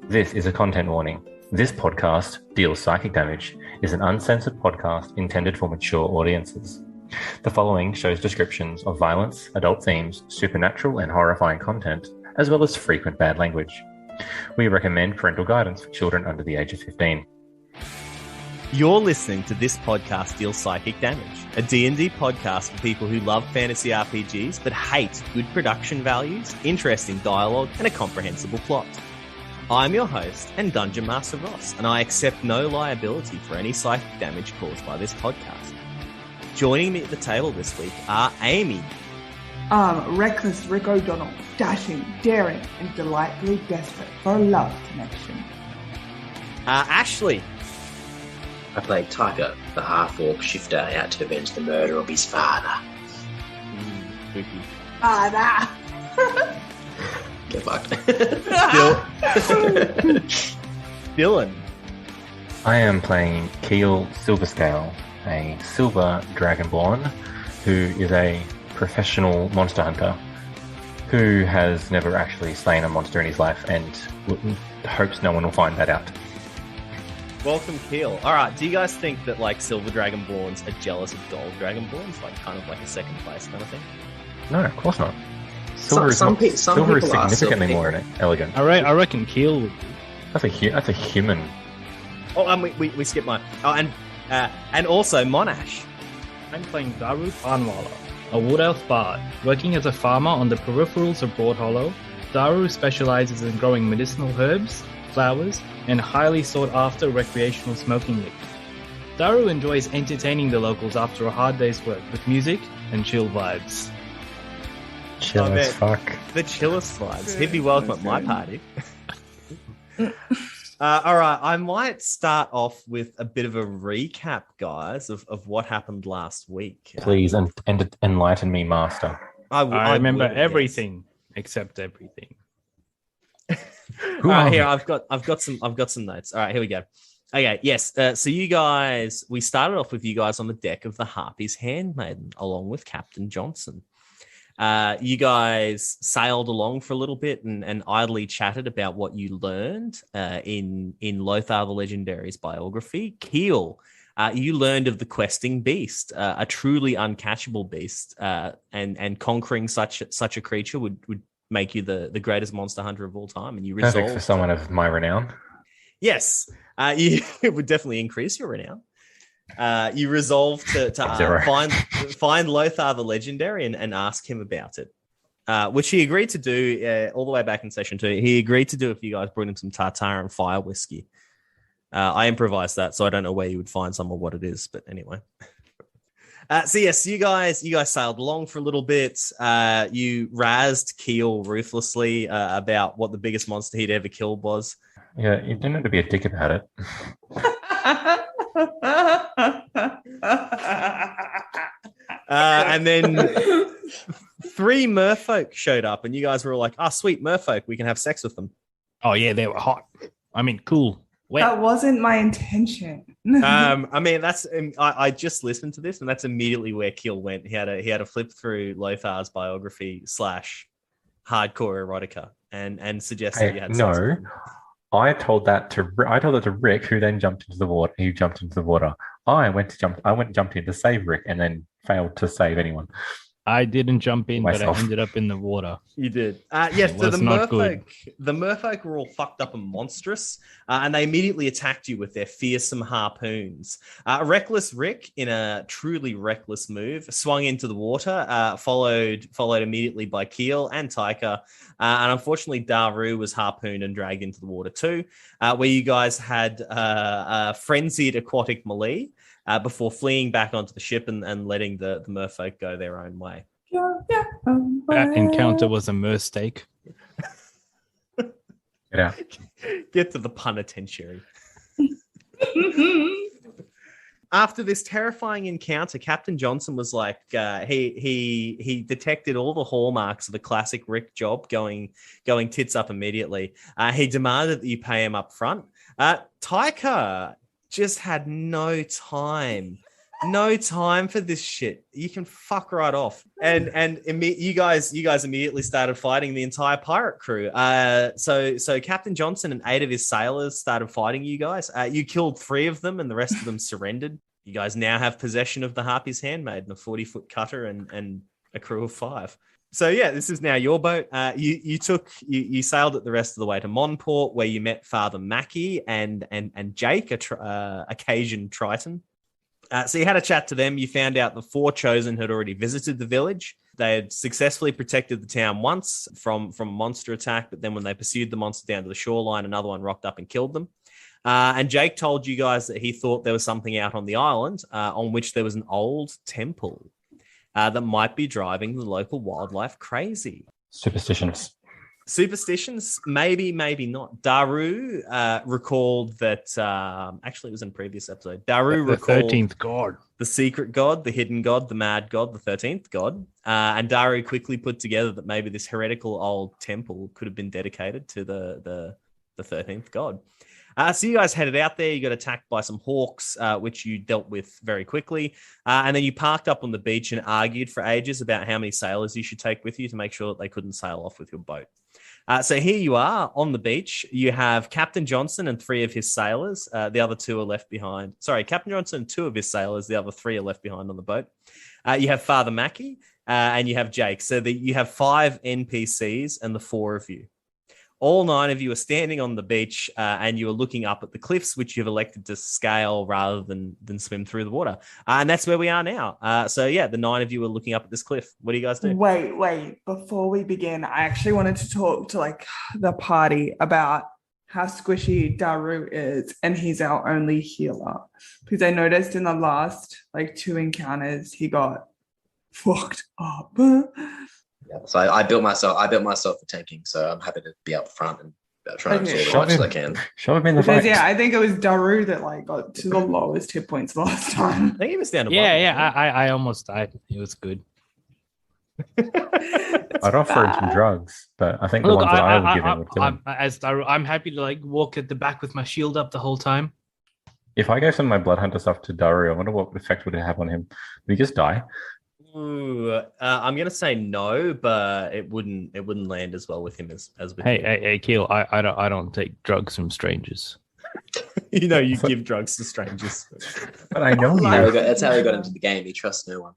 This is a content warning. This podcast, Deals Psychic Damage, is an uncensored podcast intended for mature audiences. The following shows descriptions of violence, adult themes, supernatural and horrifying content, as well as frequent bad language. We recommend parental guidance for children under the age of 15. You're listening to This Podcast Deals Psychic Damage, a D&D podcast for people who love fantasy RPGs but hate good production values, interesting dialogue, and a comprehensible plot. I'm your host and Dungeon Master Ross, and I accept no liability for any psychic damage caused by this podcast. Joining me at the table this week are Amy. Reckless Rick O'Donnell, dashing, daring, and delightfully desperate for a love connection. Ashley. I played Tiger, the half-orc shifter out to avenge the murder of his father. Father! Get fucked. Dylan. I am playing Keel Silverscale, a silver dragonborn who is a professional monster hunter who has never actually slain a monster in his life and hopes no one will find that out. Welcome, Keel. All right, do you guys think that like silver dragonborns are jealous of gold dragonborns, like kind of like a second place kind of thing? No, of course not. Silver Some is significantly more silver. elegant. I reckon Keel would be. That's a human. Oh, we skipped mine. Oh, and also Monash. I'm playing Daru Farnwaller, a wood elf bard. Working as a farmer on the peripherals of Broad Hollow, Daru specializes in growing medicinal herbs, flowers, and highly sought-after recreational smoking liquor. Daru enjoys entertaining the locals after a hard day's work with music and chill vibes. Chill as fuck. The chillest vibes. He'd be welcome at my party. All right, I might start off with a bit of a recap, guys, of what happened last week. Please and enlighten me, master. I remember everything except everything. All right, here I've got some notes. All right, here we go. Okay, yes. So you guys, we started off with you guys on the deck of the Harpy's Handmaiden, along with Captain Johnson. You guys sailed along for a little bit and idly chatted about what you learned in Lothar the Legendary's biography. Keel, you learned of the questing beast, a truly uncatchable beast, and conquering such a creature would make you the greatest monster hunter of all time. And you resolved Perfect for someone of my renown. Yes, it would definitely increase your renown. You resolve to find Lothar the Legendary and ask him about it, which he agreed to do all the way back in session 2. He agreed to do if you guys brought him some tartar and fire whiskey. I improvised that, so I don't know where you would find some or what it is, but anyway. So yes, you guys sailed along for a little bit. You razzed Keel ruthlessly about what the biggest monster he'd ever killed was. Yeah, you didn't have to be a dick about it. And then 3 merfolk showed up, and you guys were all like, sweet merfolk, we can have sex with them. Oh, yeah, they were hot. I mean, cool. Wet. That wasn't my intention. I mean, I just listened to this, and that's immediately where Keel went. He had a flip through Lothar's biography / hardcore erotica and suggested you had sex with him. I told that to Rick, who then jumped into the water. He jumped into the water. I went and jumped in to save Rick, and then failed to save anyone. I didn't jump in, Myself. but I ended up in the water. You did. Yes, so the not good. merfolk were all fucked up and monstrous, and they immediately attacked you with their fearsome harpoons. Reckless Rick, in a truly reckless move, swung into the water, followed immediately by Keel and Taika, and unfortunately Daru was harpooned and dragged into the water too, where you guys had a frenzied aquatic melee. Before fleeing back onto the ship and letting the merfolk go their own way. That encounter was a mistake. Get out. Get to the penitentiary. After this terrifying encounter, Captain Johnson was like, he detected all the hallmarks of the classic Rick job going tits up immediately. He demanded that you pay him up front. Taika just had no time No time for this shit. You can fuck right off. And you guys immediately started fighting the entire pirate crew. So Captain Johnson and 8 of his sailors started fighting you guys. You killed 3 of them, and the rest of them surrendered. You guys now have possession of the Harpy's Handmaiden, a 40-foot cutter, and a crew of 5. So yeah, this is now your boat. You sailed it the rest of the way to Monport, where you met Father Mackey and Jake, a Cajun Triton. So you had a chat to them. You found out the 4 chosen had already visited the village. They had successfully protected the town once from a monster attack, but then when they pursued the monster down to the shoreline, another one rocked up and killed them. And Jake told you guys that he thought there was something out on the island on which there was an old temple that might be driving the local wildlife crazy. Superstitions, maybe not. Daru recalled that, actually it was in a previous episode. Daru recalled the 13th god. The secret god, the hidden god, the mad god, the 13th god. And Daru quickly put together that maybe this heretical old temple could have been dedicated to the 13th god. So you guys headed out there. You got attacked by some hawks, which you dealt with very quickly. And then you parked up on the beach and argued for ages about how many sailors you should take with you to make sure that they couldn't sail off with your boat. So here you are on the beach. You have Captain Johnson and 3 of his sailors. The other 2 are left behind. Sorry, Captain Johnson and 2 of his sailors. The other 3 are left behind on the boat. You have Father Mackey and you have Jake. So you have 5 NPCs and the 4 of you. All 9 of you are standing on the beach and you are looking up at the cliffs, which you've elected to scale rather than swim through the water. And that's where we are now. So yeah, the 9 of you are looking up at this cliff. What do you guys do? Wait. Before we begin, I actually wanted to talk to the party about how squishy Daru is, and he's our only healer. Because I noticed in the last 2 encounters, he got fucked up. Yeah, so I built myself for tanking, so I'm happy to be up front and try and absorb as much as I can. Shove him in the fight. Yeah, I think it was Daru that got to the lowest hit points last time. I think he was down to I almost died. It was good. I'd offer him some drugs, but I think the ones that I would give him would kill him. As Daru, I'm happy to walk at the back with my shield up the whole time. If I gave some of my Blood Hunter stuff to Daru, I wonder what effect would it have on him. Would he just die? Ooh, I'm gonna say no, but it wouldn't land as well with him as with you. Hey, Keel, I don't take drugs from strangers. You give drugs to strangers. But I know you. That's how he got into the game. He trusts no one.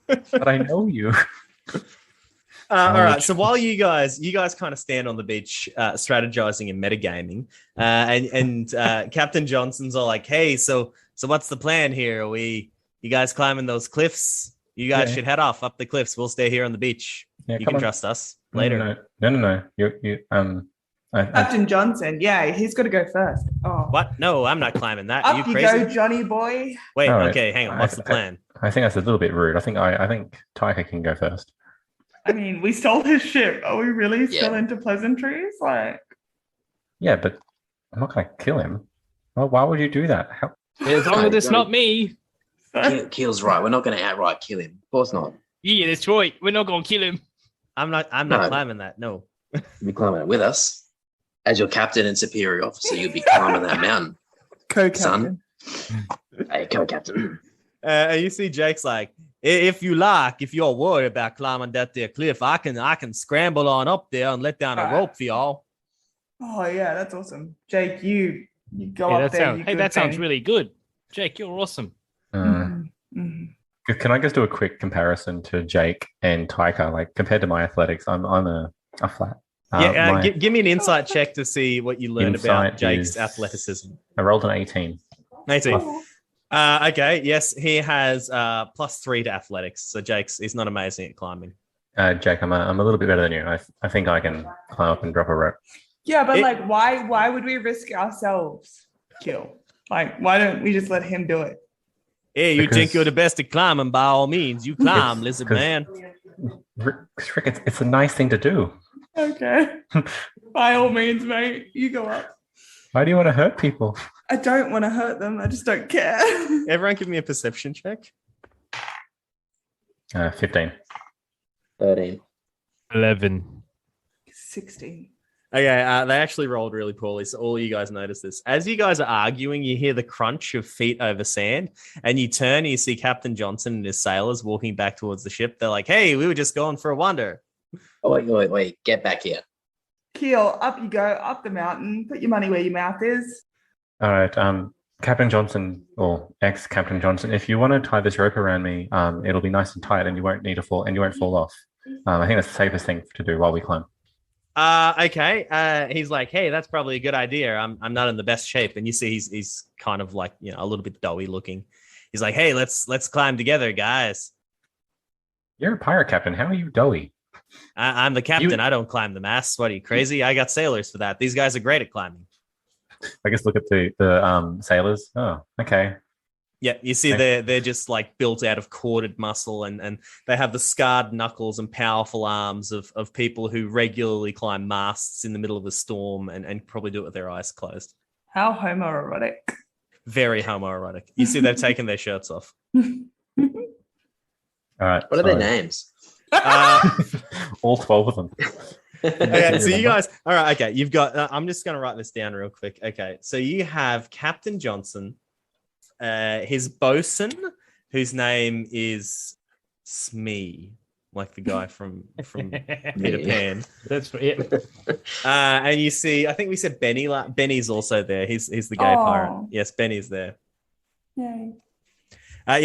But I know you. All right. So while you guys kind of stand on the beach, strategizing and metagaming, and Captain Johnson's all like, "Hey, so what's the plan here? You guys climbing those cliffs? You guys should head off up the cliffs. We'll stay here on the beach. You can trust us later." No. Captain Johnson. Yeah, he's got to go first. Oh, what? No, I'm not climbing that. Up Are you you crazy? go, Johnny boy. Wait. Right. Okay, hang on. What's the plan? I think that's a little bit rude. I think Taika can go first. I mean, we stole his ship. Are we really still into pleasantries? Yeah, but I'm not going to kill him. Well, why would you do that? As long as it's not me. Keel's right. We're not going to outright kill him. Of course not. Yeah, that's right. We're not going to kill him. I'm not climbing that. No. You'll be climbing it with us. As your captain and superior officer, you'll be climbing that mountain. Co-captain. Son. Hey, co-captain. You see Jake's like, if you're worried about climbing that there cliff, I can scramble on up there and let down a rope for y'all. Oh yeah, that's awesome. Jake, you go up there. That sounds really good. Jake, you're awesome. Can I just do a quick comparison to Jake and Taika? Compared to my athletics, I'm a flat. Give me an insight check to see what you learned about Jake's athleticism. I rolled an 18. 18. Okay, yes, he has +3 to athletics. So he's not amazing at climbing. Jake, I'm a little bit better than you. I think I can climb up and drop a rope. Yeah, but why would we risk ourselves kill? Why don't we just let him do it? Hey, you think you're the best at climbing? By all means, you climb, lizard man. Rick, it's a nice thing to do. Okay. By all means, mate, you go up. Why do you want to hurt people? I don't want to hurt them. I just don't care. Everyone give me a perception check. 15. 13. 11. 16. Okay, they actually rolled really poorly, so all you guys notice this. As you guys are arguing, you hear the crunch of feet over sand, and you turn and you see Captain Johnson and his sailors walking back towards the ship. They're like, hey, we were just going for a wander. Oh, wait. Get back here. Keel, up you go, up the mountain. Put your money where your mouth is. All right, Captain Johnson, or ex-Captain Johnson, if you want to tie this rope around me, it'll be nice and tight, and you won't need to fall, and you won't fall off. I think that's the safest thing to do while we climb. Okay. He's like, hey, that's probably a good idea. I'm not in the best shape, and you see he's kind of like, a little bit doughy looking. He's like, hey, let's climb together, guys. You're a pirate captain. How are you doughy? I'm the captain. I don't climb the masts. What are you, crazy? I got sailors for that. These guys are great at climbing. I guess look at the sailors. Oh, okay. Yeah, you see they're just like built out of corded muscle, and they have the scarred knuckles and powerful arms of people who regularly climb masts in the middle of a storm and probably do it with their eyes closed. How homoerotic. Very homoerotic. You see they've taken their shirts off. All right. What are their names? All 12 of them. Okay, so you guys, all right, okay, you've got, I'm just going to write this down real quick. Okay, so you have Captain Johnson, his bosun, whose name is Smee, like the guy from Peter Pan. That's it. And you see, I think we said Benny. Benny's also there. He's the gay pirate. Yes, Benny's there. Yay.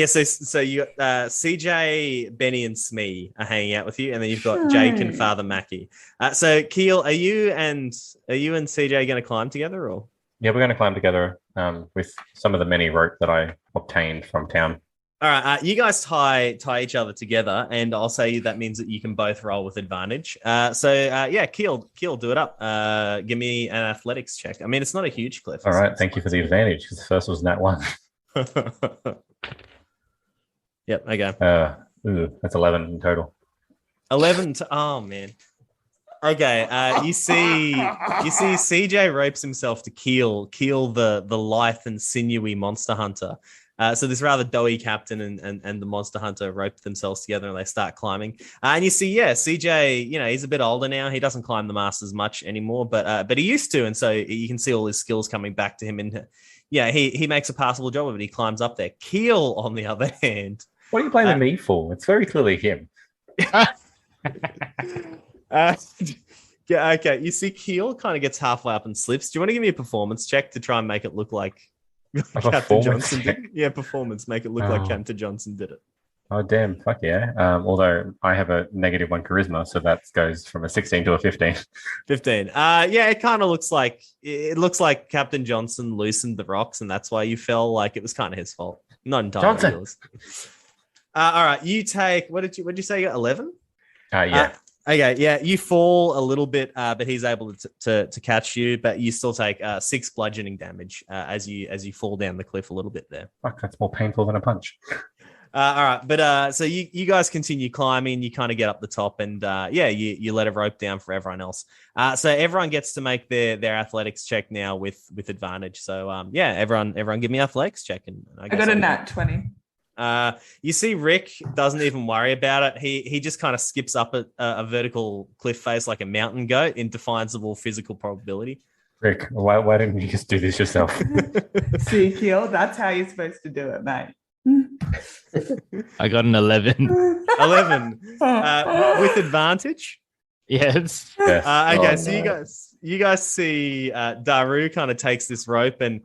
So you CJ, Benny, and Smee are hanging out with you, and then you've got Jake and Father Mackie. So Keel, are you and CJ going to climb together, or? Yeah, we're going to climb together with some of the many rope that I obtained from town. All right, you guys tie each other together, and I'll say that means that you can both roll with advantage. Keel, do it up. Give me an athletics check. I mean, it's not a huge cliff. All right, thank you for the advantage, because the first was nat 1. Yep, okay. That's 11 in total. 11 oh man. Okay, you see CJ ropes himself to Keel the lithe and sinewy monster hunter. So this rather doughy captain and the monster hunter rope themselves together, and they start climbing. And you see, CJ, he's a bit older now. He doesn't climb the mast as much anymore, but he used to, and so you can see all his skills coming back to him. And he makes a passable job of it. He climbs up there. Keel, on the other hand. What are you blaming me for? It's very clearly him. Okay. You see, Keel kind of gets halfway up and slips. Do you want to give me a performance check to try and make it look like Captain Johnson did? Yeah, performance. Make it look like Captain Johnson did it. Oh, damn. Fuck yeah. Although I have a -1 charisma, so that goes from a 16 to a 15. 15. It kind of looks like Captain Johnson loosened the rocks, and that's why you fell. Like, it was kind of his fault. Not entirely yours. All right, you take, what did you say? You got 11? Yeah. Okay, yeah, you fall a little bit, but he's able to catch you, but you still take 6 bludgeoning damage as you fall down the cliff a little bit there. Fuck, that's more painful than a punch. All right, but so you guys continue climbing, you kind of get up the top, and you let a rope down for everyone else. So everyone gets to make their athletics check now with advantage. So everyone give me an athletics check. And I got a nat 20. You see Rick doesn't even worry about it. He just kind of skips up a vertical cliff face like a mountain goat in defiance of all physical probability. Rick, why didn't you just do this yourself? See, Keel, that's how you're supposed to do it, mate. I got an 11. 11 with advantage. Yes. Okay, so you guys see Daru kind of takes this rope and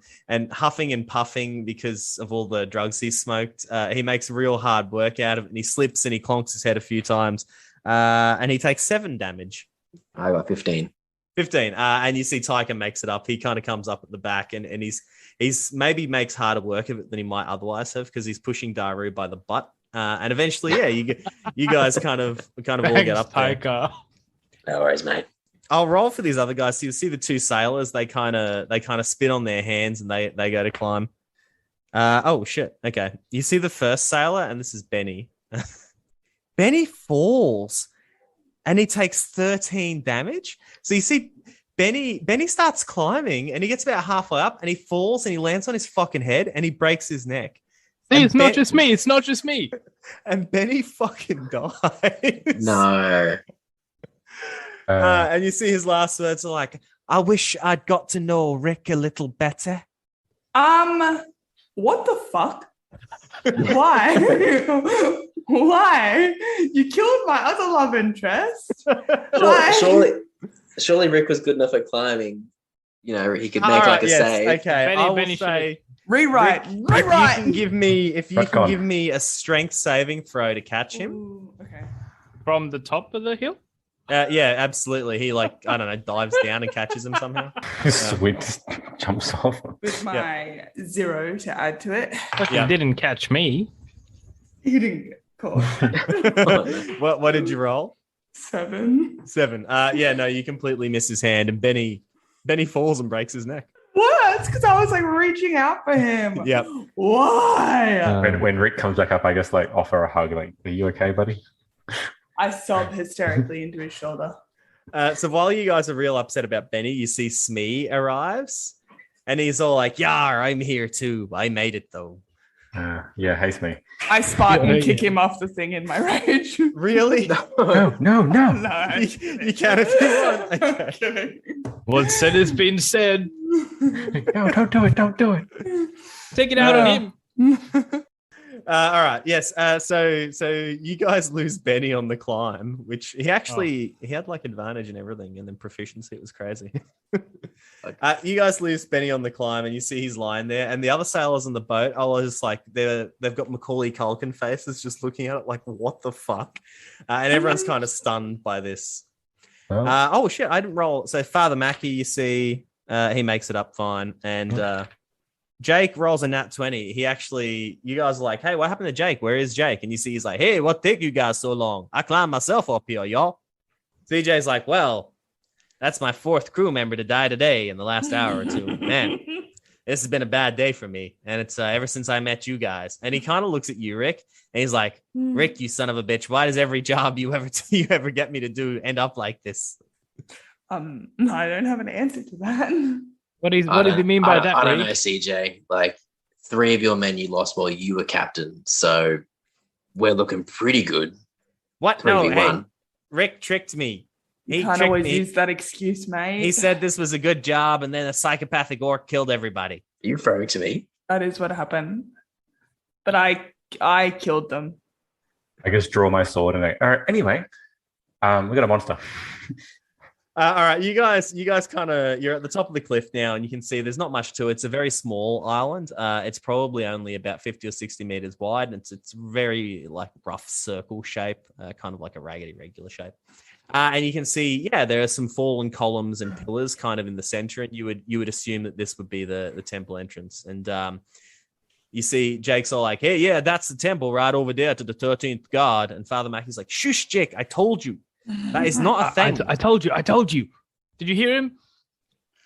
huffing and puffing because of all the drugs he smoked. He makes real hard work out of it, and he slips and he clonks his head a few times, and he takes 7 damage. I got 15. 15. And you see Tyker makes it up. He kind of comes up at the back, and he's maybe makes harder work of it than he might otherwise have, because he's pushing Daru by the butt. And eventually, you guys kind of all get up there. Tyker. No worries, mate. I'll roll for these other guys. So you see the 2 sailors. They kind of spit on their hands and they go to climb. Oh shit. Okay. You see the first sailor, and this is Benny. Benny falls, and he takes 13 damage. So you see Benny starts climbing, and he gets about halfway up, and he falls, and he lands on his fucking head, and he breaks his neck. See, it's not just me. It's not just me. And Benny fucking dies. No. And you see his last words are like, I wish I'd got to know Rick a little better. What the fuck? Why? Why? You killed my other love interest. Surely Rick was good enough at climbing. You know, he could make a save. Okay, I will say rewrite. Rick, if you can give me a strength saving throw to catch him. Ooh, okay. From the top of the hill? Yeah, absolutely. He dives down and catches him somehow. Sweet, just jumps off. With my 0 to add to it. You didn't catch me. You didn't get caught. What did you roll? 7. 7. No, you completely miss his hand, and Benny falls and breaks his neck. What? It's because I was like reaching out for him. Yep. Why? When Rick comes back up, I just like offer a hug. Like, are you okay, buddy? I sob hysterically into his shoulder. So while you guys are real upset about Benny, you see Smee arrives, and he's all like, "Yeah, I'm here too. I made it though." Yeah, hates me. I Spartan kick him off the thing in my rage. Really? No. No, You can if you want. Okay. What's said has been said. No, don't do it. Don't do it. Take it out on him. All right. Yes. So you guys lose Benny on the climb, which he had like advantage and everything, and then proficiency. It was crazy. You guys lose Benny on the climb, and you see he's lying there, and the other sailors on the boat are just like they've got Macaulay Culkin faces, just looking at it like, what the fuck? And everyone's kind of stunned by this. Oh shit! I didn't roll. So Father Mackey, you see, he makes it up fine, and. Jake rolls a nat 20. You guys are like, hey, what happened to Jake? Where is Jake? And you see he's like, hey, what took you guys so long? I climbed myself up here, y'all. CJ's like, well, that's my 4th crew member to die today in the last hour or two. Man, this has been a bad day for me. And it's ever since I met you guys. And he kind of looks at you, Rick, and he's like, Rick, you son of a bitch, why does every job you ever get me to do end up like this? I don't have an answer to that. What does he mean by that? I don't know, CJ. Like 3 of your men you lost while you were captain, so we're looking pretty good. What? No, hey, Rick tricked me. You can't always use that excuse, mate. He said this was a good job, and then a psychopathic orc killed everybody. Are you referring to me? That is what happened. But I killed them. I just draw my sword and all right, anyway, we got a monster. All right, you guys kind of, you're at the top of the cliff now, and you can see there's not much to it. It's a very small island. It's probably only about 50 or 60 meters wide, and it's very like rough circle shape, kind of like a raggedy regular shape. And you can see, there are some fallen columns and pillars kind of in the center, and you would assume that this would be the temple entrance. And you see Jake's all like, hey, yeah, that's the temple right over there to the 13th god. And Father Mackey's like, shush, Jake, I told you. That is not a thing. I told you. Did you hear him?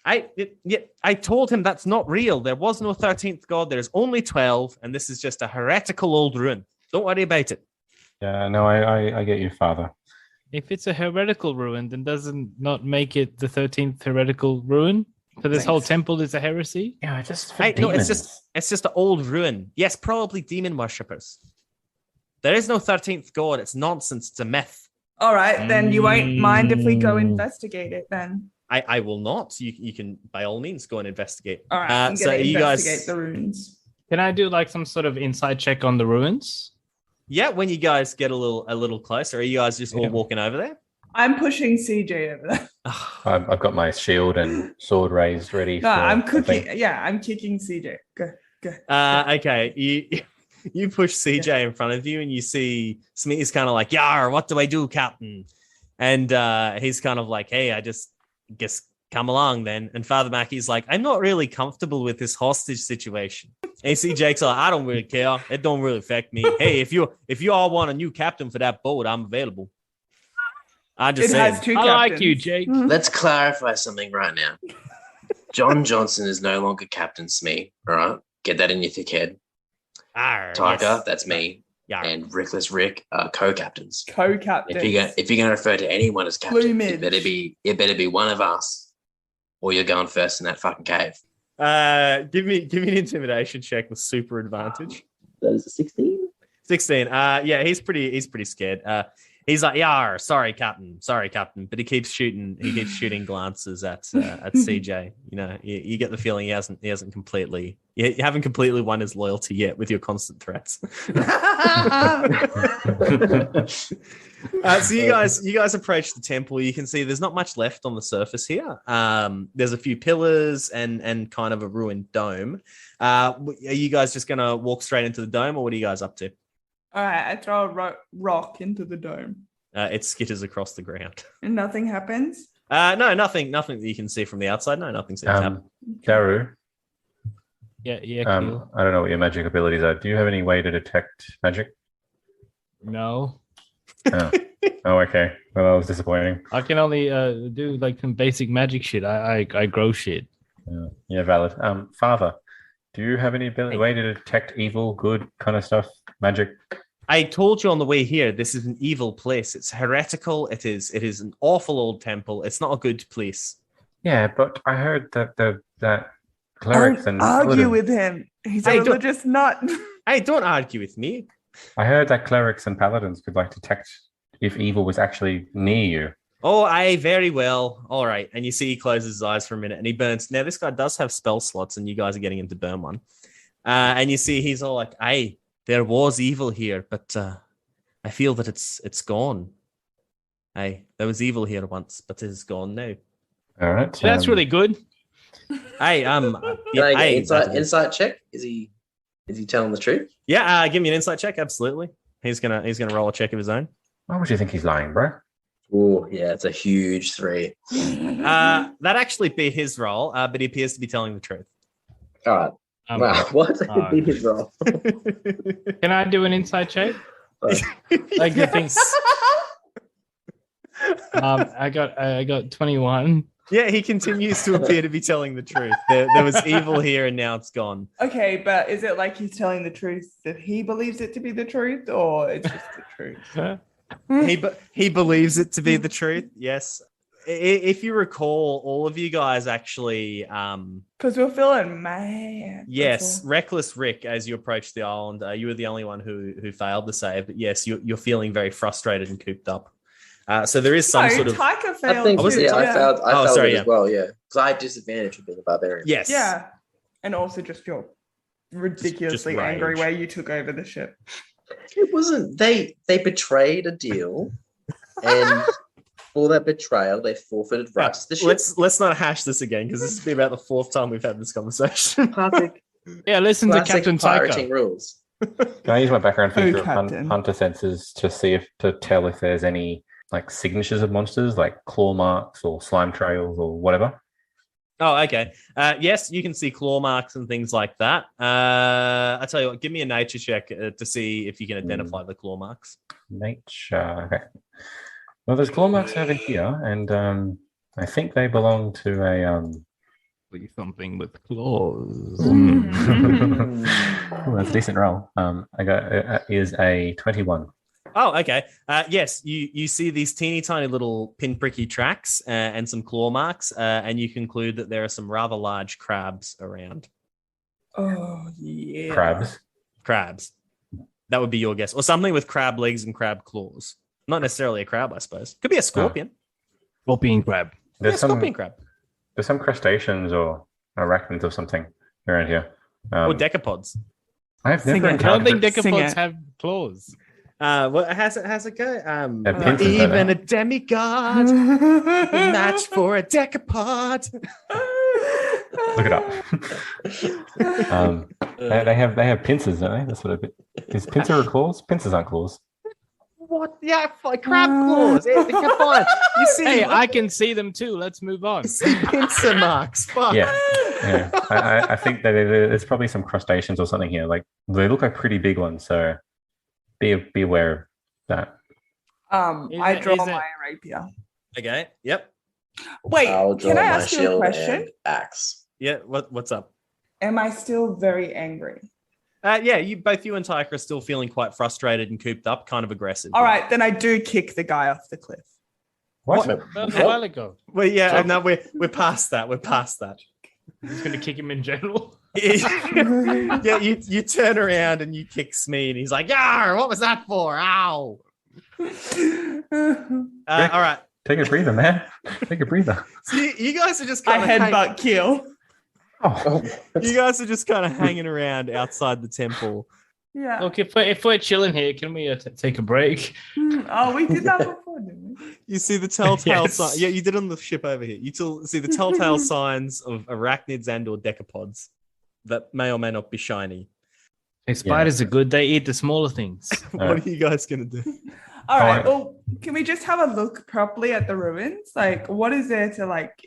I told him that's not real. There was no 13th god. There's only 12, and this is just a heretical old ruin. Don't worry about it. Yeah, no, I get you, Father. If it's a heretical ruin, then doesn't not make it the 13th heretical ruin? So this whole temple is a heresy? Yeah, just no, it's just an old ruin. Yes, probably demon worshippers. There is no 13th god. It's nonsense. It's a myth. All right, then you won't mind if we go investigate it then? I will not. You can, by all means, go and investigate. All right, I'm going to investigate the ruins. Can I do like some sort of inside check on the ruins? Yeah, when you guys get a little closer, are you guys just all walking over there? I'm pushing CJ over there. I've got my shield and sword raised ready. I'm cooking. Yeah, I'm kicking CJ. Go. Okay, you push CJ in front of you, and you see Smee's kind of like, "Yar, what do I do, Captain?" And he's kind of like, "Hey, I just guess come along then." And Father Mackey's like, "I'm not really comfortable with this hostage situation." And you see Jake's like, "I don't really care. It don't really affect me. Hey, if you all want a new captain for that boat, I'm available." I like you, Jake. Let's clarify something right now. John Johnson is no longer Captain Smee. All right, get that in your thick head. Tiger, that's me, and Rickless Rick are co-captains. Co-captains. If you're going to refer to anyone as captain, it better be one of us, or you're going first in that fucking cave. Give me an intimidation check with super advantage. That is a 16. 16. Yeah, he's pretty scared. He's like, "Yar, sorry, Captain. But he keeps shooting glances at CJ. You know, you get the feeling he hasn't completely, you haven't completely won his loyalty yet with your constant threats. So you guys approach the temple. You can see there's not much left on the surface here. There's a few pillars and kind of a ruined dome. Are you guys just gonna walk straight into the dome, or what are you guys up to? All right, I throw a rock into the dome. It skitters across the ground. And nothing happens? No, nothing that you can see from the outside. No, nothing seems to happen. Daru. Yeah. Cool. I don't know what your magic abilities are. Do you have any way to detect magic? No. Oh, okay. Well, that was disappointing. I can only do like some basic magic shit. I grow shit. Yeah, valid. Father, do you have any way to detect evil, good kind of stuff? Magic? I told you on the way here, this is an evil place. It's heretical. It is an awful old temple. It's not a good place. Yeah, but I heard that that clerics Don't and argue with him. He's a religious nut. Hey, don't argue with me. I heard that clerics and paladins could like detect if evil was actually near you. Oh, aye, very well. All right. And you see he closes his eyes for a minute and he burns. Now, this guy does have spell slots and you guys are getting him to burn one. And you see he's all like, aye, there was evil here, but I feel that it's gone. Aye, there was evil here once, but it is gone now. All right. That's really good. Aye, insight check? Is he telling the truth? Yeah, give me an insight check. Absolutely. He's gonna roll a check of his own. Why would you think he's lying, bro? Oh, yeah, it's a huge 3. That actually beat his roll, but he appears to be telling the truth. All right. Wow, what? Beat his roll. Can I do an inside check? Like the things. I got 21. Yeah, he continues to appear to be telling the truth. There was evil here, and now it's gone. Okay, but is it like he's telling the truth that he believes it to be the truth, or it's just the truth? He believes it to be the truth. Yes. If you recall, all of you guys actually, because we're feeling mad. Yes, Reckless Rick. As you approach the island, you were the only one who failed the save. But yes, you're feeling very frustrated and cooped up. So there is some sort of. Taika failed. I think I failed. I failed as well. Yeah, because I had disadvantage with being a barbarian. Yes. Yeah, and also just your ridiculously just angry way you took over the ship. It wasn't. They betrayed a deal, and for that betrayal, they forfeited rights to the ship. Let's not hash this again because this has been about the 4th time we've had this conversation. Yeah, listen to Captain pirating Taika. rules. Can I use my background feature of hunter senses to tell if there's any like signatures of monsters, like claw marks or slime trails or whatever? Oh, okay. Yes, you can see claw marks and things like that. I tell you what, give me a nature check to see if you can identify the claw marks. Nature. Okay. Well, there's claw marks over here, and I think they belong to a something with claws. Oh, that's a decent roll. I got is a 21. Oh, okay. Yes, you see these teeny tiny little pinpricky tracks and some claw marks, and you conclude that there are some rather large crabs around. Oh, yeah. Crabs. That would be your guess. Or something with crab legs and crab claws. Not necessarily a crab, I suppose. Could be a scorpion. Scorpion crab. There's scorpion crab. There's some crustaceans or arachnids or something around here. Or decapods. I've never I don't think encountered decapods have claws. What has it go? Even a demigod match for a decapod. Look it up. They have pincers, don't they? That's what is pincer or claws? Pincers aren't claws. What? Yeah, crab claws. Come on. You see? Hey, I can see them too. Let's move on. You see pincer marks. Fuck. Yeah. I think that there's probably some crustaceans or something here. Like they look like pretty big ones, so be aware of that. I draw my rapier. Okay. Yep. Wait, can I ask you a question? Axe. Yeah. What's up? Am I still very angry? Yeah, both you and Taika are still feeling quite frustrated and cooped up, kind of aggressive. All right, then I do kick the guy off the cliff. What? That was a while ago. Well, yeah, no, we're past that. We're past that. I'm just going to kick him in general. Yeah, you turn around and you kick Smee, and he's like, "Yar, what was that for? Ow!" All right. Take a breather, man. Take a breather. So you guys are just kind of headbutt kill. You guys are just kind of hanging around outside the temple. Yeah. Look, if we're chilling here, can we take a break? Oh, we did that before, didn't we? You see the telltale signs. Yeah, you did on the ship over here. You see the telltale signs of arachnids and/or decapods that may or may not be shiny. Hey, spiders are good. They eat the smaller things. What are you guys gonna do? All right. Well, can we just have a look properly at the ruins? Like, what is there to like?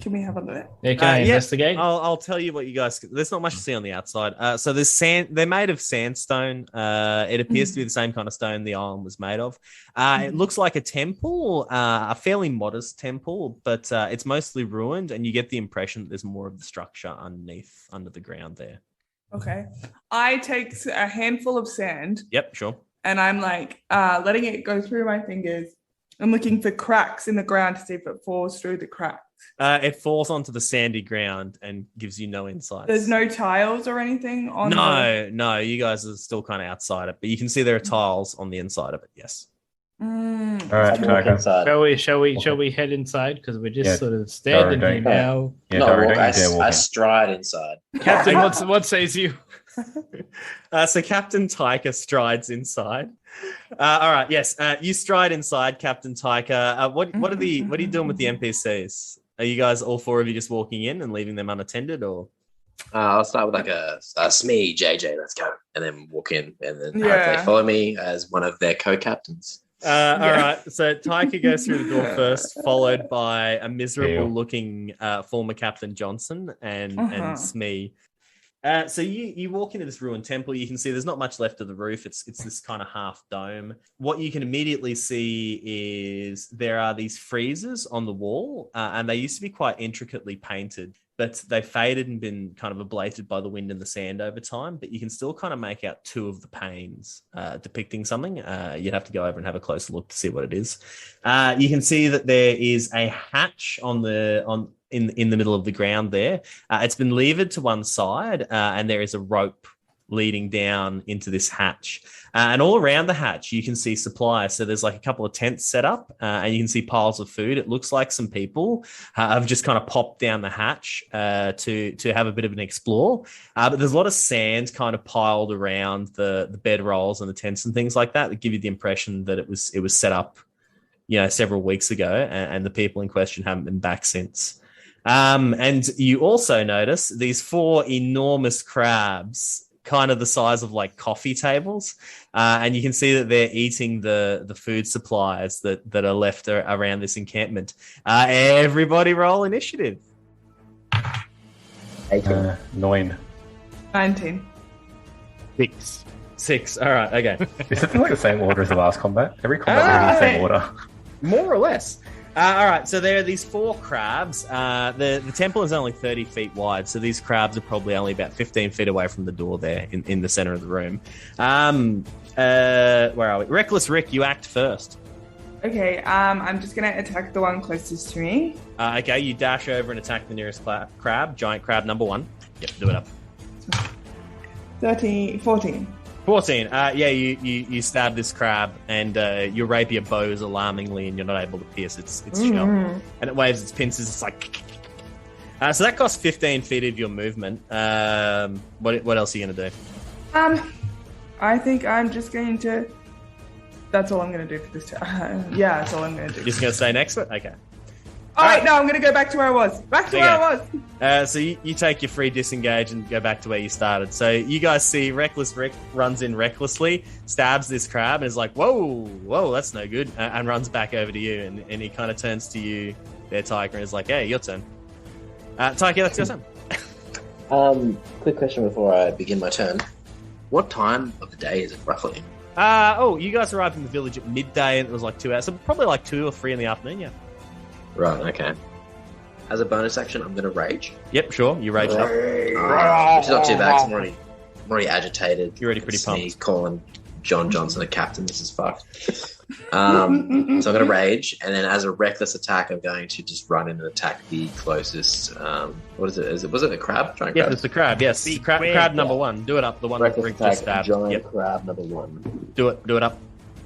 Can we have a look? Yeah, can I investigate? I'll tell you what you guys. There's not much to see on the outside. So there's sand. They're made of sandstone. It appears to be the same kind of stone the island was made of. It looks like a temple, a fairly modest temple, but it's mostly ruined, and you get the impression that there's more of the structure under the ground there. Okay. I take a handful of sand. Yep, sure. And I'm like letting it go through my fingers. I'm looking for cracks in the ground to see if it falls through the cracks. It falls onto the sandy ground and gives you no insight. There's no tiles or anything on No, you guys are still kind of outside it, but you can see there are tiles on the inside of it, yes. All right, Shall we head inside? Because we're just sort of standing here now. Yeah, no, I stride inside. Captain, what says you? So Captain Tyker strides inside. All right, yes. You stride inside, Captain Tyker. What are you doing with the NPCs? Are you guys all four of you just walking in and leaving them unattended, or? I'll start with like a Smee, JJ, let's go, and then walk in, and then they follow me as one of their co-captains. All right, so Tyker goes through the door first, followed by a miserable-looking former Captain Johnson and Smee. So you walk into this ruined temple. You can see there's not much left of the roof. It's this kind of half dome. What you can immediately see is there are these friezes on the wall, and they used to be quite intricately painted, but they faded and been kind of ablated by the wind and the sand over time. But you can still kind of make out two of the panes depicting something. You'd have to go over and have a closer look to see what it is. You can see that there is a hatch in the middle of the ground there. It's been levered to one side, and there is a rope leading down into this hatch. And all around the hatch, you can see supplies. So there's like a couple of tents set up, and you can see piles of food. It looks like some people have just kind of popped down the hatch to have a bit of an explore. But there's a lot of sand kind of piled around the bedrolls and the tents and things like that give you the impression that it was set up, several weeks ago, and the people in question haven't been back since. And you also notice these 4 enormous crabs, kind of the size of like coffee tables. And you can see that they're eating the food supplies that are left around this encampment. Everybody roll initiative. 18. 9. 19. 6. All right. Okay. Is it like the same order as the last combat? Every combat will be the same order. More or less. All right, so there are these 4 crabs. The temple is only 30 feet wide, so these crabs are probably only about 15 feet away from the door there in the center of the room. Where are we? Reckless Rick, you act first. Okay, I'm just going to attack the one closest to me. Okay, you dash over and attack the nearest crab, giant crab number 1. Yep, do it up. 14. 14. You stab this crab, and your rapier bows alarmingly, and you're not able to pierce its shell. And it waves its pincers. It's like. So that costs 15 feet of your movement. What else are you going to do? I think I'm just going to. That's all I'm going to do for this time. Yeah, that's all I'm going to do. Just going to stay next to it? Okay. All right, no, I'm going to go back to where I was. Where I was. So you take your free disengage and go back to where you started. So you guys see Reckless Rick runs in recklessly, stabs this crab, and is like, whoa, that's no good, and runs back over to you. And he kind of turns to you there, Tyker, and is like, hey, your turn. Tyker, that's your turn. Quick question before I begin my turn. What time of the day is it roughly? You guys arrived in the village at midday, and it was like 2 hours. So probably like 2 or 3 in the afternoon, yeah. Right, okay. As a bonus action, I'm going to rage. Yep, sure. You rage up. Which is not too bad, 'cause I'm already agitated. You're already pretty pumped. Calling John Johnson a captain. This is fucked. So I'm going to rage, and then as a reckless attack, I'm going to just run in and attack the closest. What is it? Was it a crab? Giant crab? Yeah, it's the crab. Yes, crab number 1. Do it up. The one that Rick just stabbed. Giant crab number 1. Do it up.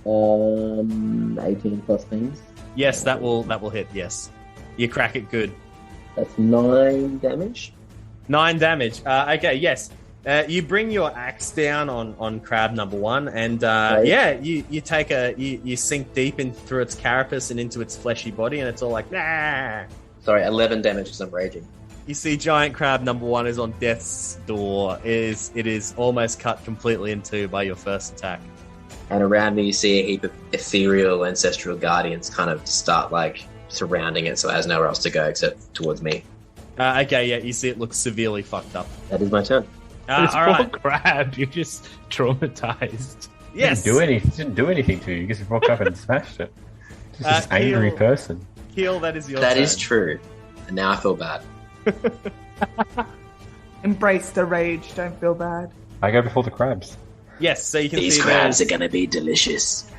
18 plus things. Yes, that will hit. Yes, you crack it good. That's 9 damage. 9 damage. Okay, yes. You bring your axe down on crab number 1, and you take you sink deep in through its carapace and into its fleshy body, and it's all like nah. Sorry, 11 damage because I'm raging. You see, giant crab number 1 is on death's door. It is almost cut completely in two by your first attack. And around me, you see a heap of ethereal ancestral guardians kind of start like surrounding it, so it has nowhere else to go except towards me. You see it looks severely fucked up. That is my turn. It's all poor right. crab. You're just traumatized. Yes. Didn't do anything to you. You just walked up and smashed it. Just an angry person. Keel, that is your That turn. is true. And now I feel bad. Embrace the rage. Don't feel bad. I go before the crabs. Yes, so you can These see crabs are going to be delicious.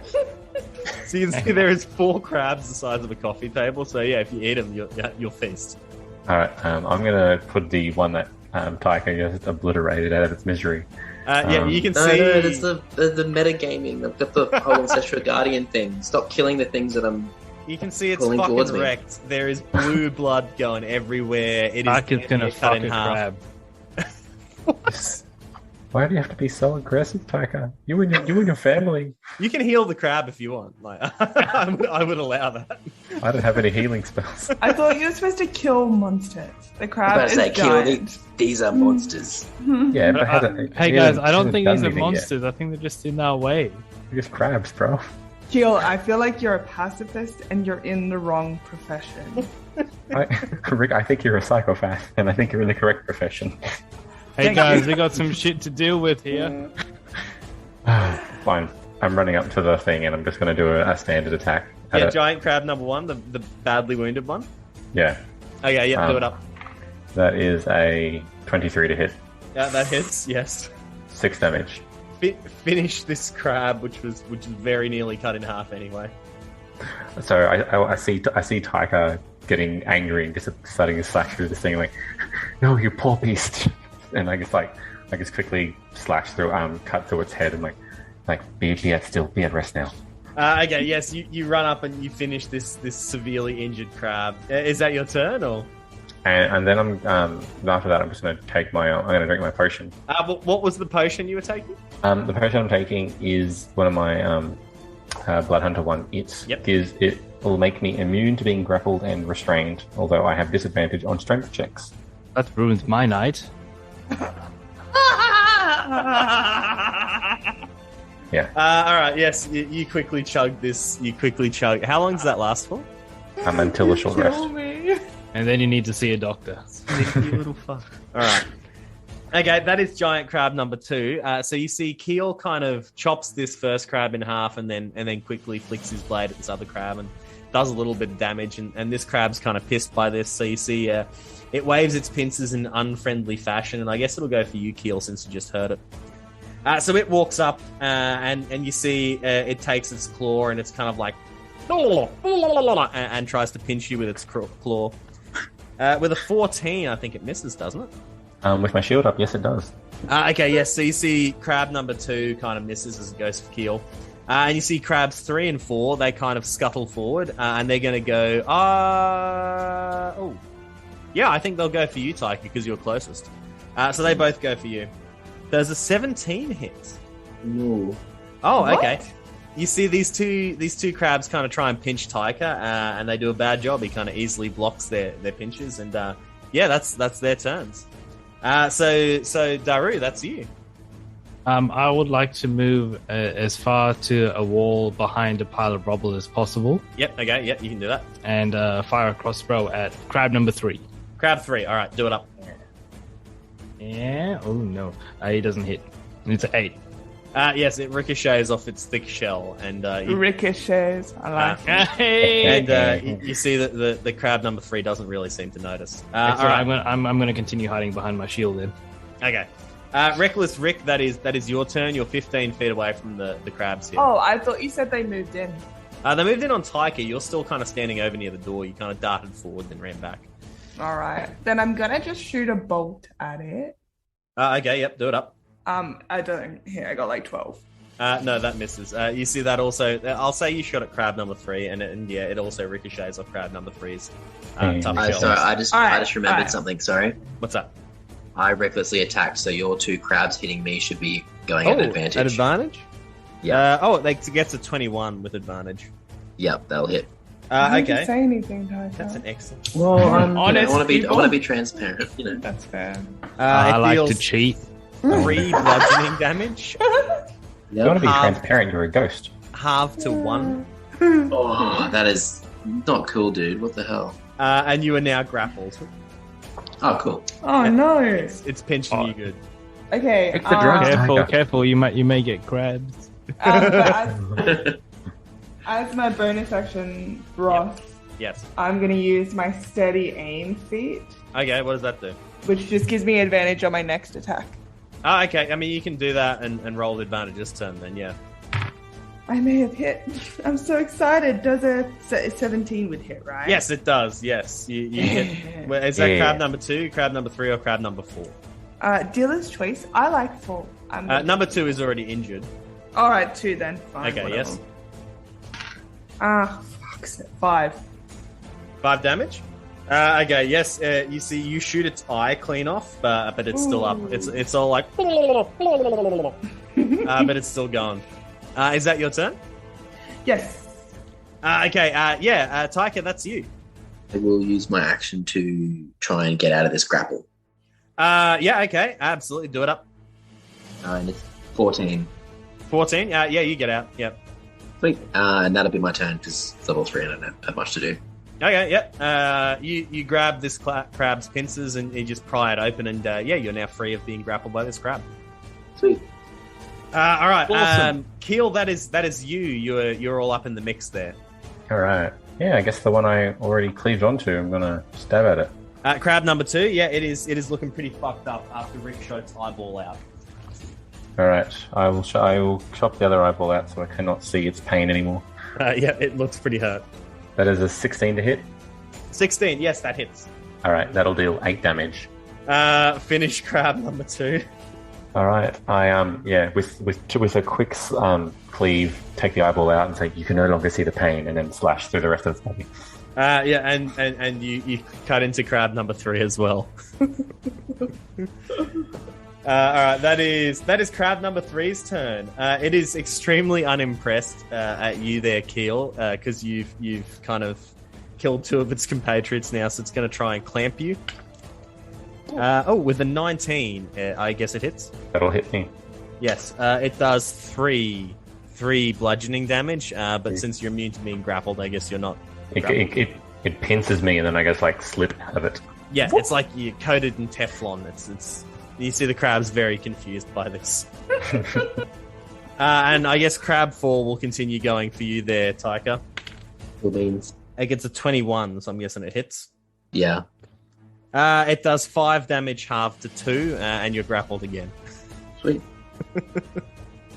So you can see there is 4 crabs the size of a coffee table. So yeah, if you eat them, you'll feast. All right, I'm going to put the one that Taika just obliterated out of its misery. You can No, see... it's the metagaming. I've got the whole ancestral guardian thing. Stop killing the things that I'm... You can see it's pulling towards fucking me. wrecked. There is blue blood going everywhere. It is Taika's gonna cut fuck in a half. crab. Why do you have to be so aggressive, Taika? You and your family. You can heal the crab if you want. Like I would allow that. I don't have any healing spells. I thought you were supposed to kill monsters. The I'm crab about is to say, kill giant. these are monsters. Yeah, but it hasn't. Hey it guys, hasn't- I don't hasn't think done these are anything yet. monsters. I think they're just in our way. They're just crabs, bro. Keel, I feel like you're a pacifist and you're in the wrong profession. Rick, I think you're a psychopath, and I think you're in the correct profession. Hey Thank guys, you. we got some shit to deal with here. Fine. I'm running up to the thing, and I'm just going to do a standard attack. at Yeah, it. giant crab number 1, the badly wounded one. Yeah, Okay, yeah, do it up. that is a 23 to hit. Yeah, that hits. Yes. 6 damage. Finish this crab, which was very nearly cut in half anyway. So I see Taika getting angry and just starting to slash through this thing, like, no, you poor beast. And I just quickly slash through, cut through its head, and be at rest now. Okay, yes, you run up and you finish this severely injured crab. Is that your turn, or? And then after that, I'm just going to take I'm going to drink my potion. What was the potion you were taking? The potion I'm taking is one of my Blood Hunter one. It will make me immune to being grappled and restrained, although I have disadvantage on strength checks. That ruins my night. Yeah. All right. Yes, you quickly chug this. How long does that last for? Until a short rest. Kill me. And then you need to see a doctor. You little fuck. All right. Okay, that is giant crab number 2. So you see Keel kind of chops this first crab in half, and then quickly flicks his blade at this other crab and does a little bit of damage. And this crab's kind of pissed by this. So you see it waves its pincers in unfriendly fashion, and I guess it'll go for you, Keel, since you just heard it. So it walks up, and you see it takes its claw, and it's kind of like and tries to pinch you with its claw. With a 14, I think it misses, doesn't it? With my shield up, yes, it does. Okay, yes. So you see crab number 2 kind of misses as it goes for Keel. And you see crabs 3 and 4, they kind of scuttle forward, and they're going to go, yeah, I think they'll go for you, Taika, because you're closest. So they both go for you. There's a 17 hit. No. Oh, What? okay. You see these two crabs kind of try and pinch Taika, and they do a bad job. He kind of easily blocks their pinches, and that's their turns. So Daru, that's you. I would like to move as far to a wall behind a pile of rubble as possible. Yep. Okay. Yep. You can do that. And fire a crossbow at crab number 3. Crab 3. All right. Do it up. Yeah. Oh no, he doesn't hit. It's an 8. Yes, it ricochets off its thick shell, and Ricochets. I like it. and you see that the crab number 3 doesn't really seem to notice. All right. I'm going to continue hiding behind my shield then. Okay. Reckless Rick, that is your turn. You're 15 feet away from the crabs here. Oh, I thought you said they moved in. They moved in on Taika. You're still kind of standing over near the door. You kind of darted forward, then ran back. All right. Then I'm going to just shoot a bolt at it. Okay, yep, do it up. I got like 12. No, that misses. You see that also. I'll say you shot at crab number 3, and it also ricochets off crab number 3's tough shell. Sorry, I just remembered something. Sorry. What's that? I recklessly attacked, so your 2 crabs hitting me should be going at advantage. At advantage? Yeah. It gets a 21 with advantage. Yep, that'll hit. I Okay. didn't say anything, Tyler. That's an excellent. Well, honest. I want to be transparent. You know. That's fair. I like to cheat. 3 bludgeoning damage. You want to be transparent, you're a ghost. Half to 1. Oh, that is not cool, dude. What the hell? And you are now grappled. Oh, cool. Oh no. It's pinching you good. Okay. Pick the drug. Careful! You may get crabs. As my bonus action, Ross, Yes. I'm going to use my steady aim feat, Okay, what does that do? which just gives me advantage on my next attack. Oh, okay. I mean, you can do that and roll advantage this turn then, yeah. I may have hit. I'm so excited. Does a 17 would hit, right? Yes, it does. Yes. You hit. Well, is that crab number 2, crab number 3, or crab number 4? Dealer's choice. I like 4. Number 2 is already injured. All right, 2 then. Fine, Okay, whatever. yes. Fuck's it. 5. 5 damage? Okay, yes. You see, you shoot its eye clean off, but it's still up. It's all like, but it's still gone. Is that your turn? Yes. Okay. Taika, that's you. I will use my action to try and get out of this grapple. Yeah. Okay. Absolutely. Do it up. And it's 14. 14. Yeah. You get out. Yep. Sweet. And that'll be my turn because it's level 3 and I don't have much to do. Okay. Yep. You grab this crab's pincers and you just pry it open, and you're now free of being grappled by this crab. Sweet. All right. Awesome. Keel, that is you. You're all up in the mix there. All right. Yeah, I guess the one I already cleaved onto, I'm going to stab at it. Crab number 2. Yeah, it is looking pretty fucked up after Rick shot its eyeball out. All right. I will chop the other eyeball out so I cannot see its pain anymore. Yeah, it looks pretty hurt. That is a 16 to hit. 16. Yes, that hits. All right. That'll deal 8 damage. Finish crab number 2. All right. I with a quick cleave, take the eyeball out and say you can no longer see the pain, and then slash through the rest of the body. And you cut into crab number 3 as well. All right, that is crab number 3's turn. It is extremely unimpressed at you there, Keel, because you've kind of killed 2 of its compatriots now, so it's going to try and clamp you. With a 19, I guess it hits. That'll hit me. Yes, it does 3 bludgeoning damage, but since you're immune to being grappled, I guess you're not. It pinces me, and then I guess slip out of it. Yeah, it's like you're coated in Teflon. It's. You see the crab's very confused by this. And I guess crab 4 will continue going for you there, Taika. Cool beans. It gets a 21, so I'm guessing it hits. Yeah. It does 5 damage, halved to 2, and you're grappled again. Sweet.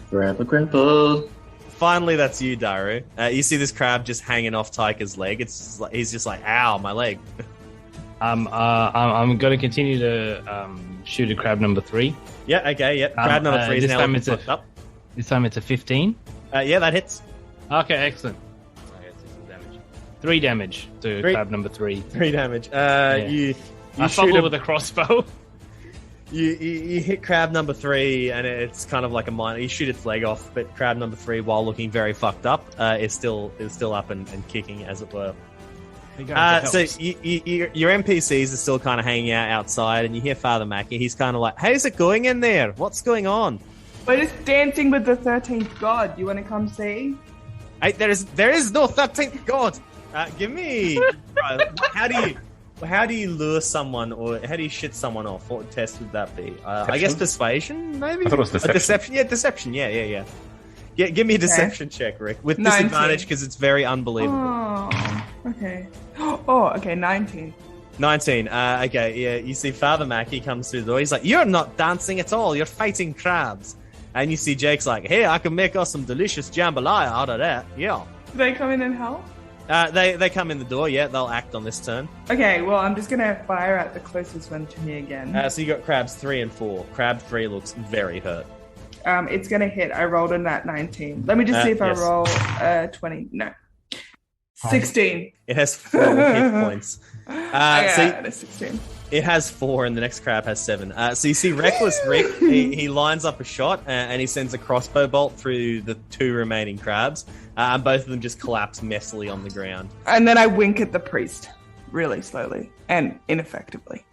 Grapple. Finally, that's you, Daru. You see this crab just hanging off Taika's leg. He's just like, ow, my leg. I'm going to continue to shoot at crab number 3. Yeah, okay, yeah. Crab number 3 is now looking fucked up. This time it's a 15. Yeah, that hits. Okay, excellent. I guess this is damage. 3 damage to crab number 3. 3 damage. You I fumble with a crossbow. You hit crab number 3, and it's kind of like a minor. You shoot its leg off, but crab number 3, while looking very fucked up, is still up and kicking, as it were. So your NPCs are still kind of hanging out outside, and you hear Father Mackie. He's kind of like, "How's it going in there? What's going on?" We're just dancing with the 13th god. You want to come see? Hey, there is no 13th god. Give me. How do you lure someone, or how do you shit someone off? What test would that be? I guess persuasion, maybe. I thought it was deception. Deception. Yeah, deception. Yeah. Give me a deception check, Rick, with 19. disadvantage because it's very unbelievable. Oh, okay. Oh, okay, 19. 19. Okay, yeah. You see Father Mackie comes through the door. He's like, "You're not dancing at all. You're fighting crabs." And you see Jake's like, "Hey, I can make us some delicious jambalaya out of that." Yeah. Do they come in and help? They come in the door. Yeah, they'll act on this turn. Okay, well, I'm just gonna fire at the closest one to me again. So you got crabs 3 and 4. Crab 3 looks very hurt. It's going to hit. I rolled in that 19. Let me just see if I roll 20. No. 16. It has 4 hit points. Yeah, 16. It has 4, and the next crab has 7. So you see Reckless Rick, he lines up a shot, and he sends a crossbow bolt through the 2 remaining crabs, and both of them just collapse messily on the ground. And then I wink at the priest, really slowly and ineffectively.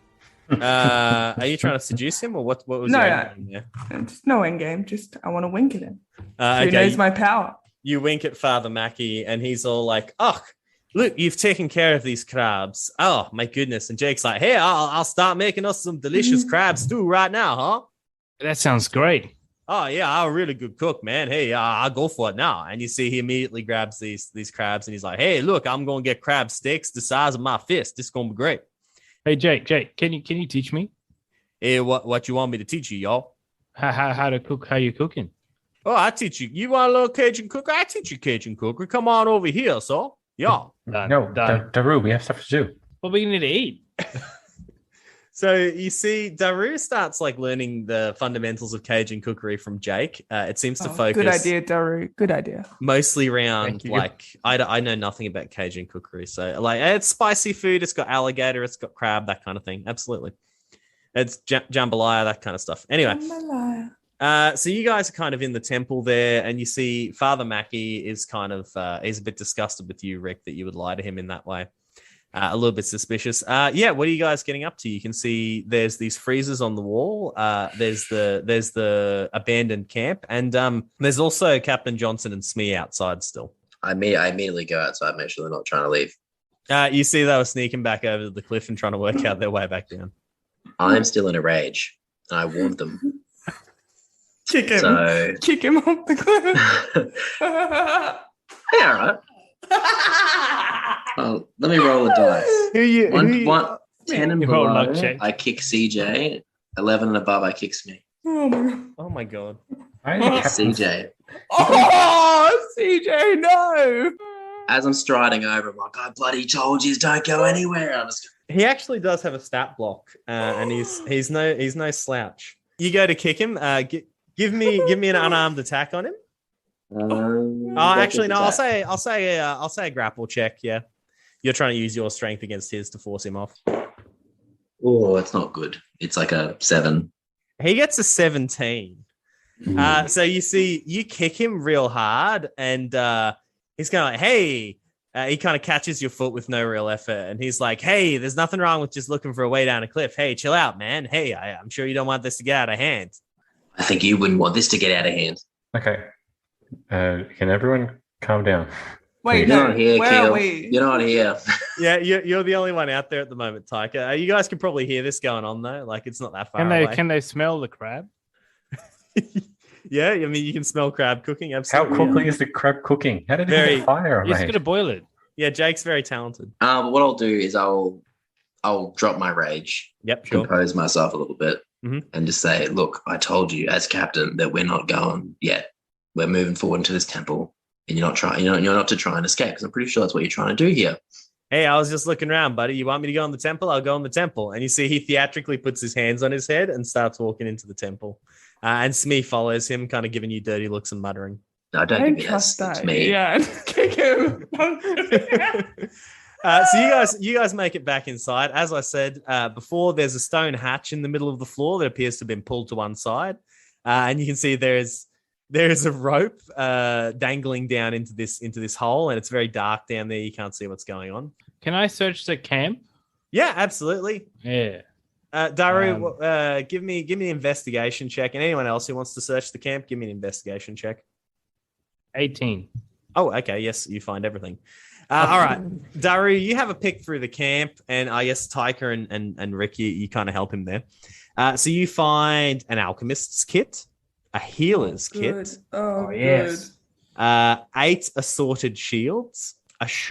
Are you trying to seduce him, or what was your end game there? Just no end game. Just I want to wink at him. Who knows my power? You wink at Father Mackey, and he's all like, "Oh, look, you've taken care of these crabs. Oh my goodness!" And Jake's like, "Hey, I'll start making us some delicious crab stew right now, huh?" That sounds great. Oh yeah, I'm a really good cook, man. Hey, I'll go for it now. And you see, he immediately grabs these crabs, and he's like, "Hey, look, I'm gonna get crab sticks the size of my fist. This is gonna be great." Hey, Jake, can you teach me? Hey, what you want me to teach you, y'all? How to cook? How you cooking? Oh, I teach you. You want a little Cajun cooker? I teach you Cajun cooker. Come on over here, so y'all. No, Daru, we have stuff to do. What we need to eat? So you see, Daru starts like learning the fundamentals of Cajun cookery from Jake. It seems to focus. Good idea, Daru. Good idea. Mostly around like I know nothing about Cajun cookery, so like it's spicy food. It's got alligator. It's got crab. That kind of thing. Absolutely, it's jambalaya. That kind of stuff. Anyway. Jambalaya. So you guys are kind of in the temple there, and you see Father Mackey is kind of he's a bit disgusted with you, Rick, that you would lie to him in that way. A little bit suspicious. Yeah, what are you guys getting up to? You can see there's these freezers on the wall. There's the abandoned camp, and there's also Captain Johnson and Smee outside still. I immediately go outside, make sure they're not trying to leave. You see they were sneaking back over the cliff and trying to work out their way back down. I'm still in a rage, and I warned them. Kick him off the cliff. Hey, all right. Well, let me roll a dice. One, 10 and below, I kick CJ. 11 and above, I kick Smee. Oh my god. CJ. Oh, CJ, no. As I'm striding over, I'm like, I bloody told you, don't go anywhere. He actually does have a stat block, and he's no slouch. You go to kick him. Give me an unarmed attack on him. Actually, no. I'll say a grapple check. Yeah, you're trying to use your strength against his to force him off. Oh, it's not good. It's like a 7. He gets a 17. So you see, you kick him real hard, and he's kind of like, "Hey." He kind of catches your foot with no real effort, and he's like, "Hey, there's nothing wrong with just looking for a way down a cliff. Hey, chill out, man. Hey, I'm sure you don't want this to get out of hand." I think you wouldn't want this to get out of hand. Okay. Can everyone calm down? Wait, you're not here, Keel. You're not here. Yeah, you're the only one out there at the moment, Tyker. You guys can probably hear this going on though. Like it's not that far away. Can they smell the crab? Yeah, I mean you can smell crab cooking. Absolutely. How quickly is the crab cooking? How did he get fire? You're just gonna boil it. Yeah, Jake's very talented. But what I'll do is I'll drop my rage. Yep, sure. Compose myself a little bit, and just say, "Look, I told you as captain that we're not going yet. We're moving forward into this temple, and you're not trying. You're not to try and escape because I'm pretty sure that's what you're trying to do here." Hey, I was just looking around, buddy. You want me to go in the temple? I'll go in the temple. And you see he theatrically puts his hands on his head and starts walking into the temple. And Smee follows him, kind of giving you dirty looks and muttering. No, don't trust that. It's me. Yeah, kick him. So you guys make it back inside. As I said before, there's a stone hatch in the middle of the floor that appears to have been pulled to one side. And you can see there's a rope dangling down into this hole, and it's very dark down there. You can't see what's going on. Can I search the camp? Yeah, absolutely. Yeah. Daru, give me an investigation check, and anyone else who wants to search the camp, give me an investigation check. 18. Oh, okay. Yes, you find everything. All right, Daru, you have a pick through the camp, and I guess Tyker and Rick, you kind of help him there. So you find an alchemist's kit, a healer's kit. Oh, yes. 8 assorted shields,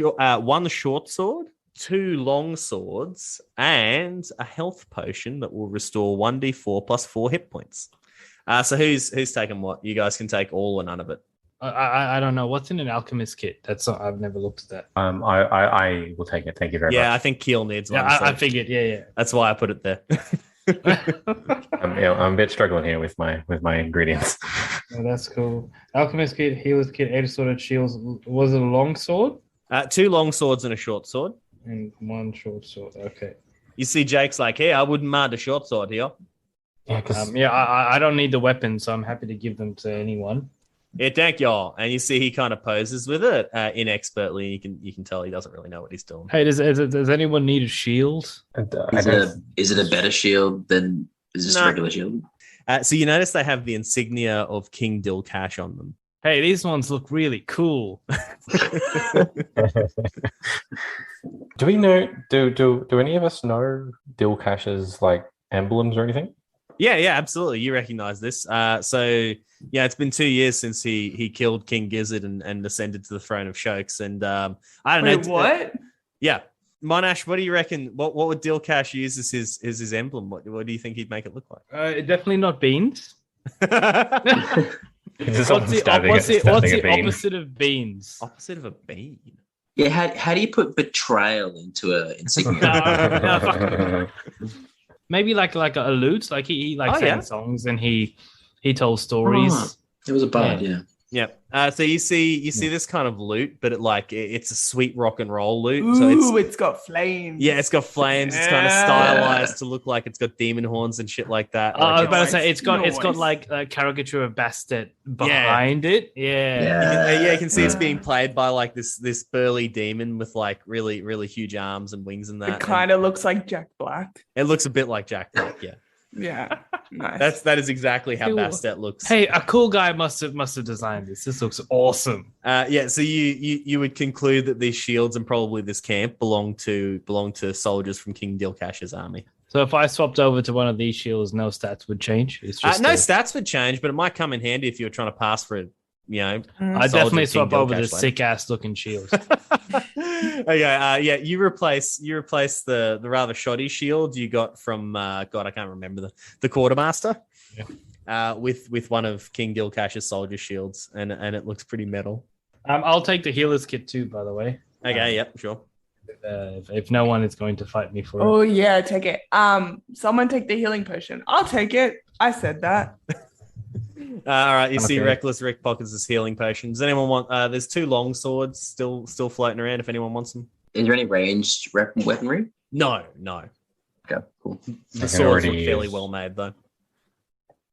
one short sword, 2 long swords, and a health potion that will restore 1d4 plus 4 hit points. So who's taking what? You guys can take all or none of it. I don't know. What's in an alchemist kit? I've never looked at that. I will take it. Thank you very much. Yeah, I think Keel needs one. Yeah, I figured. Yeah. That's why I put it there. I'm a bit struggling here with my ingredients. Oh, that's cool. Alchemist kit, healer's kit, 8 sworded shields. Was it a long sword? 2 long swords and a short sword. And 1 short sword. Okay. You see Jake's like, hey, I wouldn't mind a short sword here. Yeah, I don't need the weapons, so I'm happy to give them to anyone. Yeah, thank y'all. And you see he kind of poses with it inexpertly. You can tell he doesn't really know what he's doing. Hey, does anyone need a shield? Is it a better shield than is this a regular shield? So you notice they have the insignia of King Dilcash on them. Hey, these ones look really cool. Do we know? Do any of us know Dilcash's like emblems or anything? Yeah, absolutely. You recognize this. So yeah, it's been 2 years since he killed King Gizzard and ascended to the throne of Shokes. And I don't know. What? Yeah. Monash, what do you reckon? What would Dilcash use as his emblem? What do you think he'd make it look like? Definitely not beans. What's the opposite of beans? Opposite of a bean. Yeah, how do you put betrayal into a insignia? Maybe like a lute. Like he sang songs and he told stories. Oh, it was a bard, yeah. Yeah. So you see this kind of lute, but it's a sweet rock and roll lute. Ooh, so it's got flames. Yeah, it's got flames. It's kind of stylized to look like it's got demon horns and shit like that. I was about to say it's got like a caricature of Bastet behind it. Yeah. You can see it's being played by like this burly demon with like really, really huge arms and wings and that. It kind of looks like Jack Black. It looks a bit like Jack Black, yeah. Yeah, nice. That is exactly how Bastet looks. Hey, a cool guy must have designed this. This looks awesome. So you would conclude that these shields and probably this camp belong to soldiers from King Dilcash's army. So if I swapped over to one of these shields, no stats would change. It's just stats would change, but it might come in handy if you were trying to pass for it. I definitely swap over the sick ass looking shields. Okay, you replace the rather shoddy shield you got from I can't remember the quartermaster. Yeah. With one of King Dilcash's soldier shields, and it looks pretty metal. I'll take the healer's kit too, by the way. Okay, sure. If no one is going to fight me for it. Oh yeah, take it. Someone take the healing potion. I'll take it. I said that. All right, you see Reckless Rick pockets his healing potion. Does anyone want? There's 2 long swords still floating around. If anyone wants them, is there any ranged weaponry? No. Okay, cool. The swords look fairly well made though.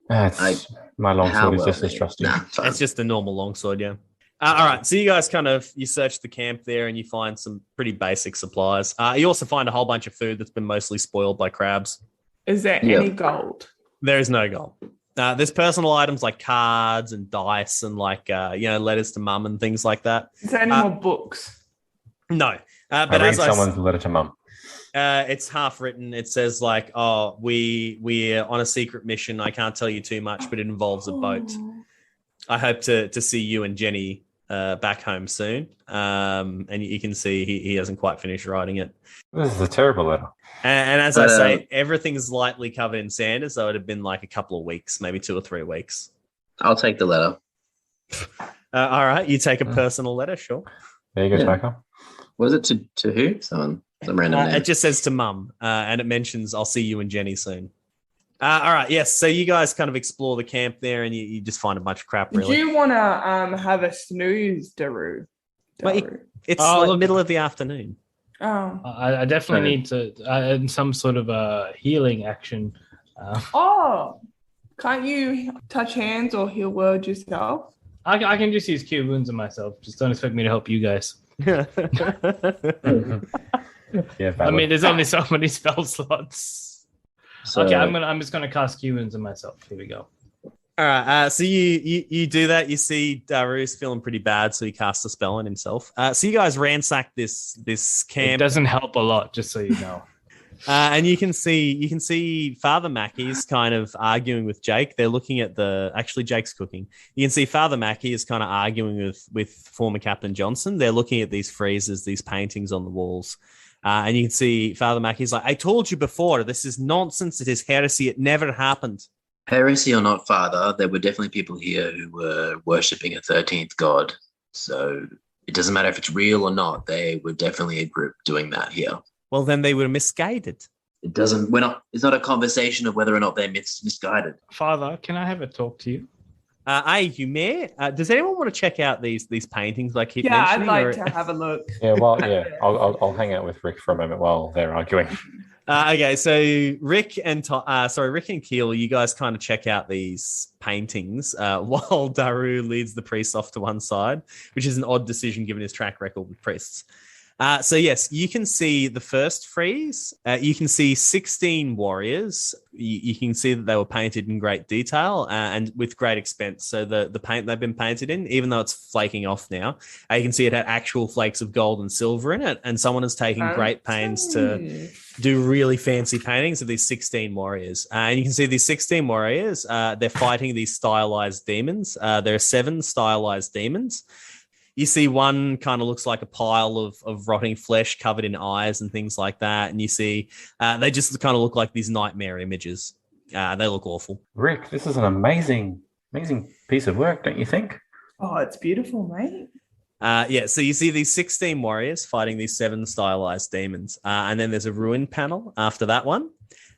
My long sword is just as trusty. It's just a normal long sword, yeah. All right, so you guys you search the camp there and you find some pretty basic supplies. You also find a whole bunch of food that's been mostly spoiled by crabs. Is there any gold? There is no gold. There's personal items like cards and dice and like letters to mum and things like that. Is there any more books? No. But as someone's letter to mum. It's half written. It says like, "Oh, we're on a secret mission. I can't tell you too much, but it involves a boat. I hope to see you and Jenny back home soon." And you can see he hasn't quite finished writing it. This is a terrible letter. And as I say, everything's lightly covered in sand, so it'd have been like a couple of weeks, maybe 2 or 3 weeks. I'll take the letter. All right, you take a personal letter, sure. There you go, Smoker. Was it to who? Some random name. It just says to mum, and it mentions, "I'll see you and Jenny soon." All right, yes. So you guys kind of explore the camp there, and you just find a bunch of crap. Really, do you want to have a snooze, Daru? It's middle of the afternoon. Oh, I definitely need to some sort of a healing action. Can't you touch hands or heal word yourself? I can just use cure wounds on myself. Just don't expect me to help you guys. Yeah, I mean, there's only so many spell slots. Okay, I'm just gonna cast cure wounds on myself. Here we go. All right, so you do that. You see Daru's feeling pretty bad, so he casts a spell on himself. So you guys ransack this camp. It doesn't help a lot, just so you know. And you can see Father Mackey's kind of arguing with Jake. They're looking at Jake's cooking. You can see Father Mackey is kind of arguing with former Captain Johnson. They're looking at these friezes, these paintings on the walls. And you can see Father Mackey's like, "I told you before, this is nonsense. It is heresy. It never happened." Heresy or not, Father, there were definitely people here who were worshipping a 13th god. So it doesn't matter if it's real or not. They were definitely a group doing that here. Well, then they were misguided. It doesn't. It's not a conversation of whether or not they're misguided. Father, can I have a talk to you? You may. Does anyone want to check out these paintings I keep I'd mentioning? like to have a look. I'll hang out with Rick for a moment while they're arguing. Okay, so Rick and Keel, you guys kind of check out these paintings while Daru leads the priest off to one side, which is an odd decision given his track record with priests. So yes, you can see the first frieze. You can see 16 warriors. You can see that they were painted in great detail and with great expense. So the paint they've been painted in, even though it's flaking off now, you can see it had actual flakes of gold and silver in it. And someone is taking great pains to do really fancy paintings of these 16 warriors. And you can see these 16 warriors, they're fighting these stylized demons. There are 7 stylized demons. You see one kind of looks like a pile of rotting flesh covered in eyes and things like that. And you see they just kind of look like these nightmare images. They look awful. Rick, this is an amazing piece of work, don't you think? Oh, it's beautiful, mate. So you see these 16 warriors fighting these 7 stylized demons. And then there's a ruin panel after that one.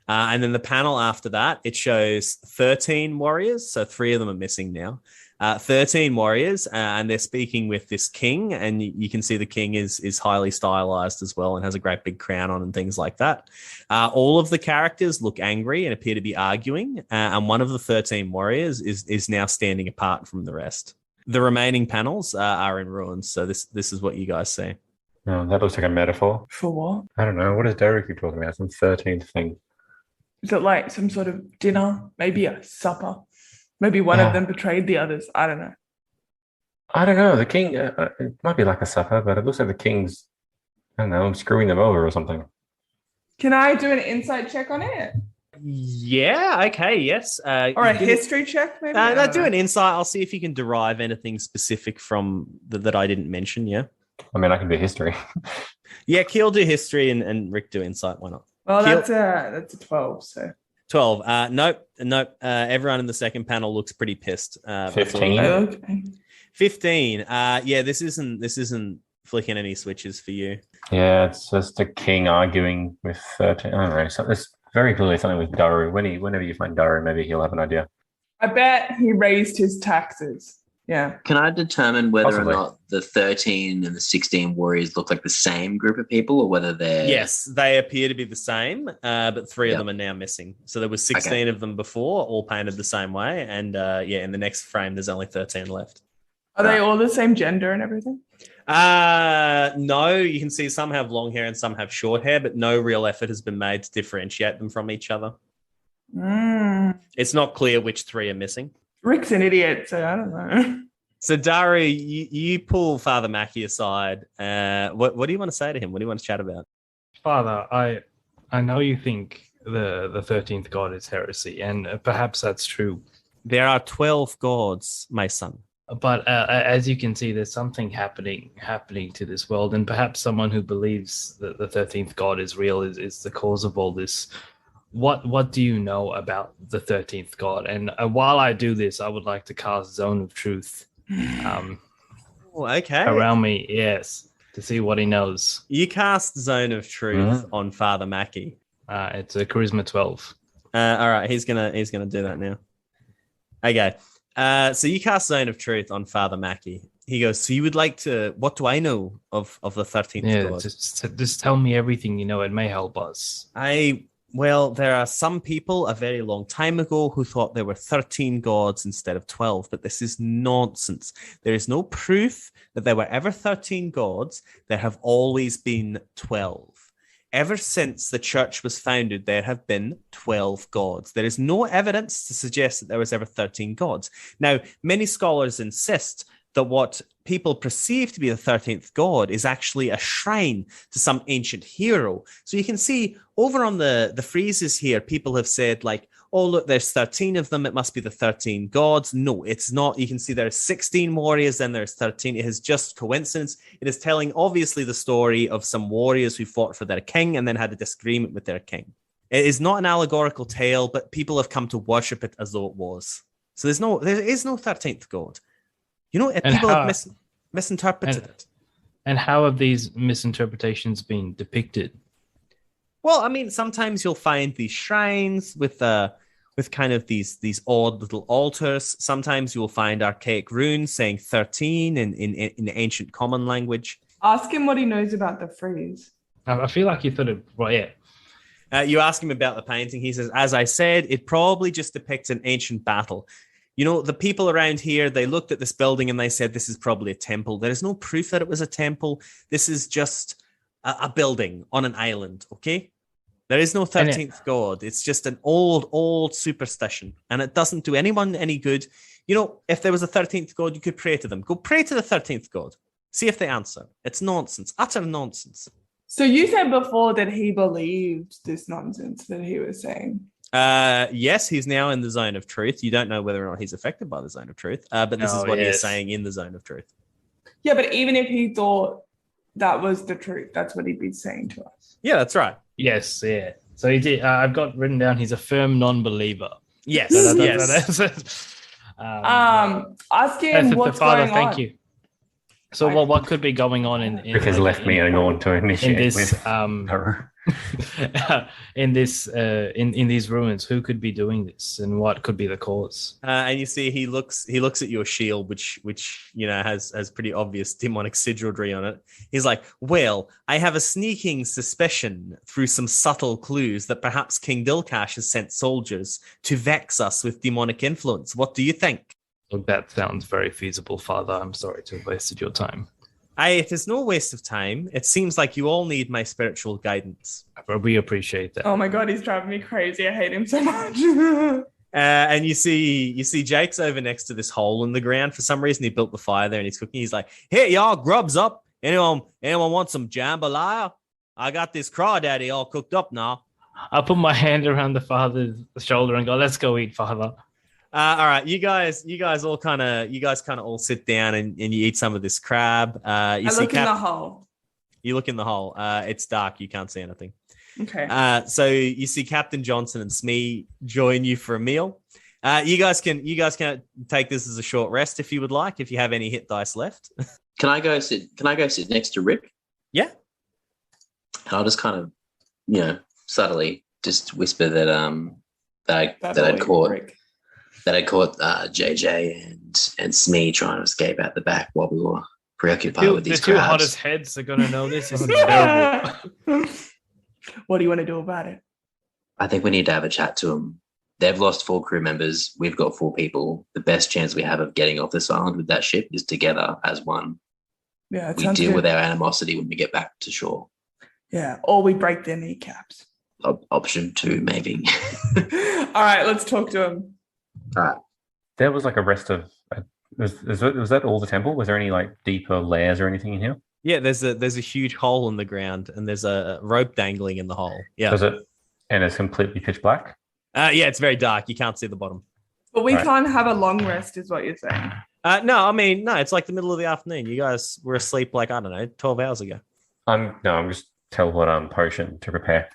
And then the panel after that, it shows 13 warriors. So 3 of them are missing now. 13 warriors, and they're speaking with this king, and you can see the king is highly stylized as well and has a great big crown on and things like that. All of the characters look angry and appear to be arguing, and one of the 13 warriors is now standing apart from the rest. The remaining panels are in ruins, so this is what you guys see. Oh, that looks like a metaphor. For what? I don't know. What does Derek keep talking about? Some 13th thing. Is it like some sort of dinner? Maybe a supper? Maybe one of them betrayed the others. I don't know. The king, it might be like a supper, but it looks like the king's, I don't know, screwing them over or something. Can I do an insight check on it? Yeah, okay, yes. Or a history check, maybe? Do an insight. I'll see if you can derive anything specific from that I didn't mention, yeah? I mean, I can do history. Yeah, Keel do history and Rick do insight. Why not? Well, that's a 12, so... 12. Nope. Everyone in the second panel looks pretty pissed. 15. Okay. 15. This isn't flicking any switches for you. Yeah, it's just a king arguing with 13. I don't know. So it's very clearly something with Daru. Whenever you find Daru, maybe he'll have an idea. I bet he raised his taxes. Yeah. Can I determine whether Possibly. or not the 13 and the 16 warriors look like the same group of people, or whether they're... Yes, they appear to be the same, but 3 of them are now missing. So there was 16 of them before, all painted the same way. And in the next frame, there's only 13 left. Are they all the same gender and everything? No, you can see some have long hair and some have short hair, but no real effort has been made to differentiate them from each other. It's not clear which 3 are missing. Rick's an idiot, so I don't know. So, Daru, you pull Father Mackie aside. What do you want to say to him? What do you want to chat about? Father, I know you think the 13th god is heresy, and perhaps that's true. There are 12 gods, my son. But as you can see, there's something happening to this world, and perhaps someone who believes that the 13th god is real is the cause of all this. What do you know about the 13th god? And while I do this, I would like to cast Zone of Truth around me, yes, to see what he knows. You cast Zone of Truth on Father Mackie. It's a charisma 12. All right, he's gonna do that now. Okay. So you cast Zone of Truth on Father Mackie. He goes, so you would like to, what do I know of the 13th god? Just tell me everything you know. It may help us. Well, there are some people a very long time ago who thought there were 13 gods instead of 12, but this is nonsense. There is no proof that there were ever 13 gods. There have always been 12. Ever since the church was founded, there have been 12 gods. There is no evidence to suggest that there was ever 13 gods. Now, many scholars insist that what people perceive to be the 13th god is actually a shrine to some ancient hero. So you can see over on the friezes here, people have said like, oh, look, there's 13 of them. It must be the 13 gods. No, it's not. You can see there's 16 warriors, then there's 13. It is just coincidence. It is telling, obviously, the story of some warriors who fought for their king and then had a disagreement with their king. It is not an allegorical tale, but people have come to worship it as though it was. So there is no 13th god. You know, people have misinterpreted it. And how have these misinterpretations been depicted? Well, I mean, sometimes you'll find these shrines with kind of these odd little altars. Sometimes you will find archaic runes saying 13 in ancient common language. Ask him what he knows about the frieze. I feel like you thought it. Well, yeah. You ask him about the painting. He says, as I said, it probably just depicts an ancient battle. You know, the people around here, they looked at this building and they said, this is probably a temple. There is no proof that it was a temple. This is just a building on an island, okay? There is no 13th god. It's just an old superstition, and it doesn't do anyone any good. You know, if there was a 13th god, you could pray to them. Go pray to the 13th god. See if they answer. It's nonsense. Utter nonsense. So you said before that he believed this nonsense that he was saying. Yes, he's now in the zone of truth. You don't know whether or not he's affected by the zone of truth, but this is what he is saying in the zone of truth. Yeah, but even if he thought that was the truth, that's what he'd be saying to us. Yeah, that's right. Yes, yeah. So he did. I've got written down. He's a firm non-believer. Yes, yes. Ask him what's Father, going on. thank you. So, what could be going on in Rick has left me alone to initiate in this with in these ruins? Who could be doing this, and what could be the cause? And you see, he looks at your shield, which you know has pretty obvious demonic sigildry on it. He's like, "Well, I have a sneaking suspicion through some subtle clues that perhaps King Dilcash has sent soldiers to vex us with demonic influence. What do you think?" Look, that sounds very feasible, Father. I'm sorry to have wasted your time. It is no waste of time. It seems like you all need my spiritual guidance. We appreciate that. Oh my god, he's driving me crazy. I hate him so much. And you see Jake's over next to this hole in the ground. For some reason, he built the fire there and he's cooking. He's like, "Hey, y'all, grubs up. Anyone want some jambalaya? I got this crawdaddy all cooked up now." I'll put my hand around the father's shoulder and go, "Let's go eat, Father." All right, you guys kind of all sit down and you eat some of this crab. I look in the hole. You look in the hole. It's dark. You can't see anything. Okay. So you see Captain Johnson and Smee join you for a meal. You guys can take this as a short rest if you would like. If you have any hit dice left. Can I go sit next to Rick? Yeah. And I'll just kind of, subtly just whisper that I'd caught. Rick. That I caught JJ and Smee trying to escape out the back while we were preoccupied with these crabs. The two hottest heads are going to know this. This is terrible. What do you want to do about it? I think we need to have a chat to them. They've lost 4 crew members. We've got 4 people. The best chance we have of getting off this island with that ship is together as one. Yeah, we deal with our animosity when we get back to shore. Yeah, or we break their kneecaps. Option 2, maybe. All right, let's talk to him. All right. There was like a rest of. Was that all the temple? Was there any like deeper layers or anything in here? Yeah, there's a huge hole in the ground, and there's a rope dangling in the hole. Yeah. Does it? And it's completely pitch black. Yeah, it's very dark. You can't see the bottom. But we can't have a long rest, is what you're saying. No, it's like the middle of the afternoon. You guys were asleep like, I don't know, 12 hours ago. I'm just teleport potion to prepare.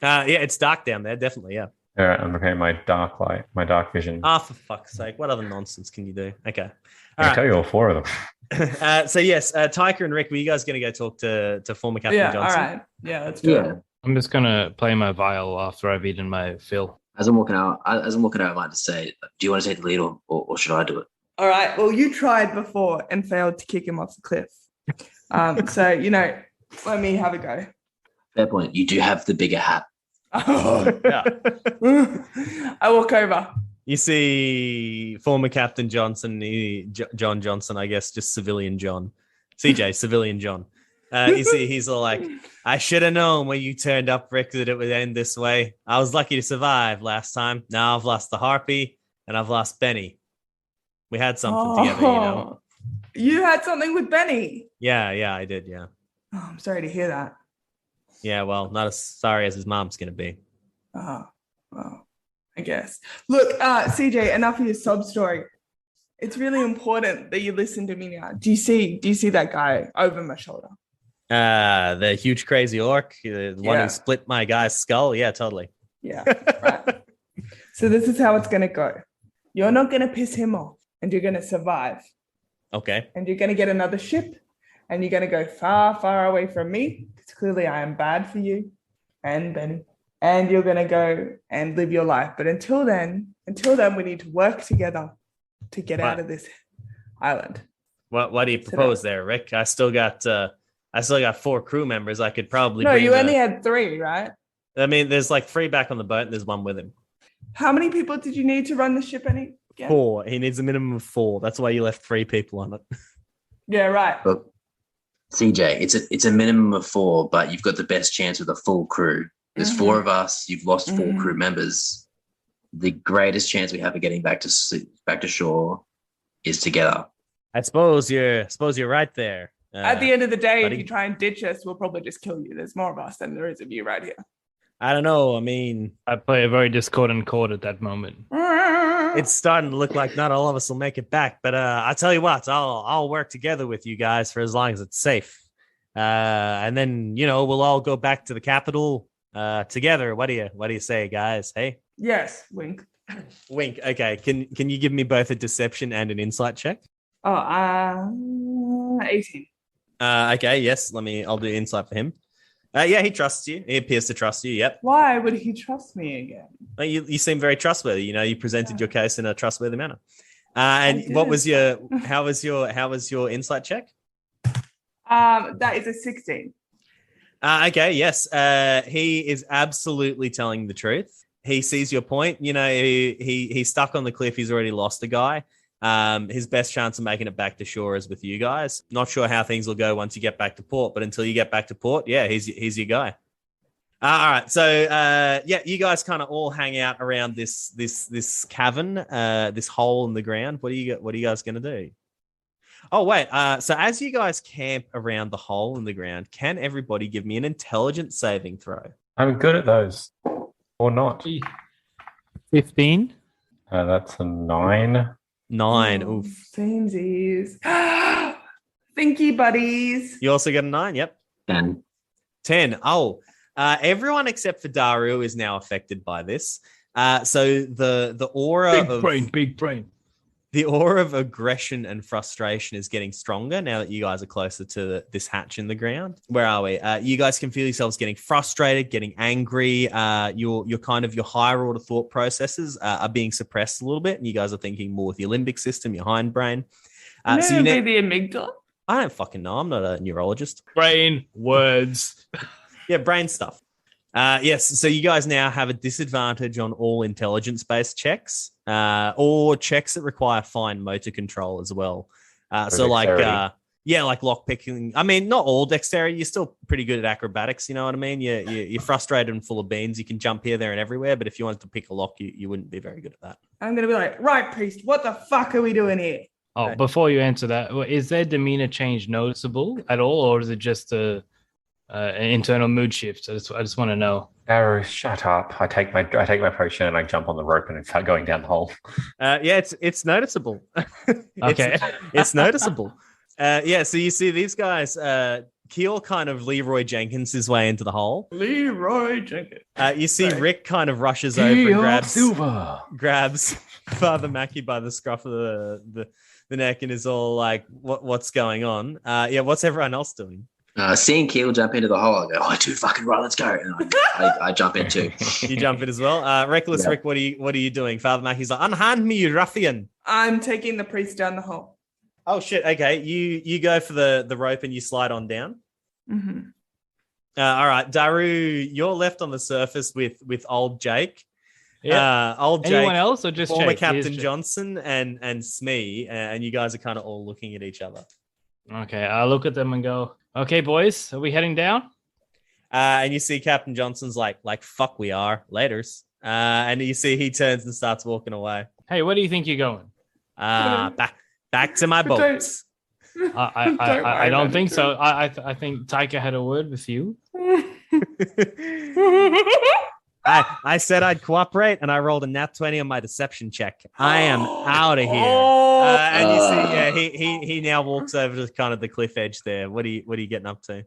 Yeah, it's dark down there, definitely, yeah. All right, I'm preparing my dark light, my dark vision. For fuck's sake. What other nonsense can you do? Okay. I can tell you all 4 of them. So yes, Tyker and Rick, were you guys going to go talk to former Captain Johnson? All right. Yeah, let's do it. I'm just going to play my vial after I've eaten my fill. As I'm walking out, I might just say, do you want to take the lead or should I do it? All right. Well, you tried before and failed to kick him off the cliff. So, let me have a go. Fair point. You do have the bigger hat. Oh, yeah. I walk over. You see former Captain Johnson, John Johnson, I guess, just civilian John. CJ, civilian John. You see, he's all like, "I should have known when you turned up, Rick, that it would end this way. I was lucky to survive last time. Now I've lost the Harpy and I've lost Benny. We had something together, You had something with Benny? Yeah, I did, yeah. Oh, I'm sorry to hear that. Yeah, well, not as sorry as his mom's going to be. Oh, well, I guess. Look, CJ, enough of your sob story. It's really important that you listen to me now. Do you see that guy over my shoulder? The huge crazy orc, the one who split my guy's skull? Yeah, totally. Yeah, right. So this is how it's going to go. You're not going to piss him off, and you're going to survive. Okay. And you're going to get another ship, and you're going to go far, far away from me. Because clearly I am bad for you. and Benny. And you're going to go and live your life. But until then, we need to work together to get out of this island. What do you propose there, Rick? I still got 4 crew members. I could probably. No, you only had 3, right? I mean, there's like 3 back on the boat, and there's 1 with him. How many people did you need to run the ship again? 4. He needs a minimum of 4. That's why you left 3 people on it. Yeah, right. But CJ, it's a minimum of 4, but you've got the best chance with a full crew. There's 4 of us. You've lost 4 crew members. The greatest chance we have of getting back to shore is together. I suppose you're right there. At the end of the day, buddy. if you try and ditch us, we'll probably just kill you. There's more of us than there is of you right here. I don't know. I mean, I play a very discordant chord at that moment. It's starting to look like not all of us will make it back. But I tell you what, I'll work together with you guys for as long as it's safe. And then we'll all go back to the capital together. What do you say, guys? Hey. Yes. Wink. Wink. Okay. Can you give me both a deception and an insight check? 18. Okay. Yes. I'll do insight for him. Yeah, he trusts you. He appears to trust you. Yep. Why would he trust me again? You seem very trustworthy. You presented your case in a trustworthy manner. And what was your? How was your insight check? That is a 16. Okay. Yes. He is absolutely telling the truth. He sees your point. He's stuck on the cliff. He's already lost a guy. His best chance of making it back to shore is with you guys. Not sure how things will go once you get back to port, but until you get back to port, yeah, he's your guy. All right, so you guys kind of all hang out around this cavern, this hole in the ground. What are you guys gonna do? Oh wait, so as you guys camp around the hole in the ground, can everybody give me an intelligence saving throw? I'm good at those, or not. 15. That's a 9. 9. Oh, Oof. Samesies. Thinky buddies. You also got a 9. Yep. 10. Oh, everyone except for Daru is now affected by this. So the aura Big brain. The aura of aggression and frustration is getting stronger now that you guys are closer to this hatch in the ground. Where are we? You guys can feel yourselves getting frustrated, getting angry. Your higher order thought processes are being suppressed a little bit, and you guys are thinking more with your limbic system, your hindbrain. So the amygdala? I don't fucking know. I'm not a neurologist. Brain words. Yeah, brain stuff. Yes, so you guys now have a disadvantage on all intelligence-based checks, or checks that require fine motor control as well. So like lockpicking. I mean, not all dexterity. You're still pretty good at acrobatics, you know what I mean? You're frustrated and full of beans. You can jump here, there, and everywhere, but if you wanted to pick a lock, you wouldn't be very good at that. I'm going to be like, right, priest, what the fuck are we doing here? Oh, before you answer that, is their demeanor change noticeable at all, or is it just an internal mood shift? I just want to know. Arrow, shut up! I take my potion and I jump on the rope and start going down the hole. Yeah, it's noticeable. Okay, it's noticeable. Yeah, so you see these guys. Keel kind of Leroy Jenkins his way into the hole. Leroy Jenkins. You see Rick kind of rushes over and grabs Father Mackie by the scruff of the neck and is all like, "What's going on?" Yeah, what's everyone else doing? Seeing Keel jump into the hole, I go, "Oh, dude, fucking right, let's go!" And I jump in too. You jump in as well. Reckless Rick, what are you doing? Father Mackie's like, "Unhand me, you ruffian!" I'm taking the priest down the hole. Oh shit! Okay, you go for the rope and you slide on down. Mm-hmm. All right, Daru, you're left on the surface with old Jake. Yeah. Old Jake. Anyone else or just former Jake? Captain Johnson and Smee, and you guys are kind of all looking at each other. Okay, I look at them and go, "Okay, boys, are we heading down?" And you see Captain Johnson's like fuck, we are. Laters. And you see he turns and starts walking away. Hey, where do you think you're going? Back to my boats. I don't think so. I think Taika had a word with you. I said I'd cooperate, and I rolled a nat 20 on my deception check. I am out of here. And you see, yeah, he now walks over to kind of the cliff edge there. What are you getting up to?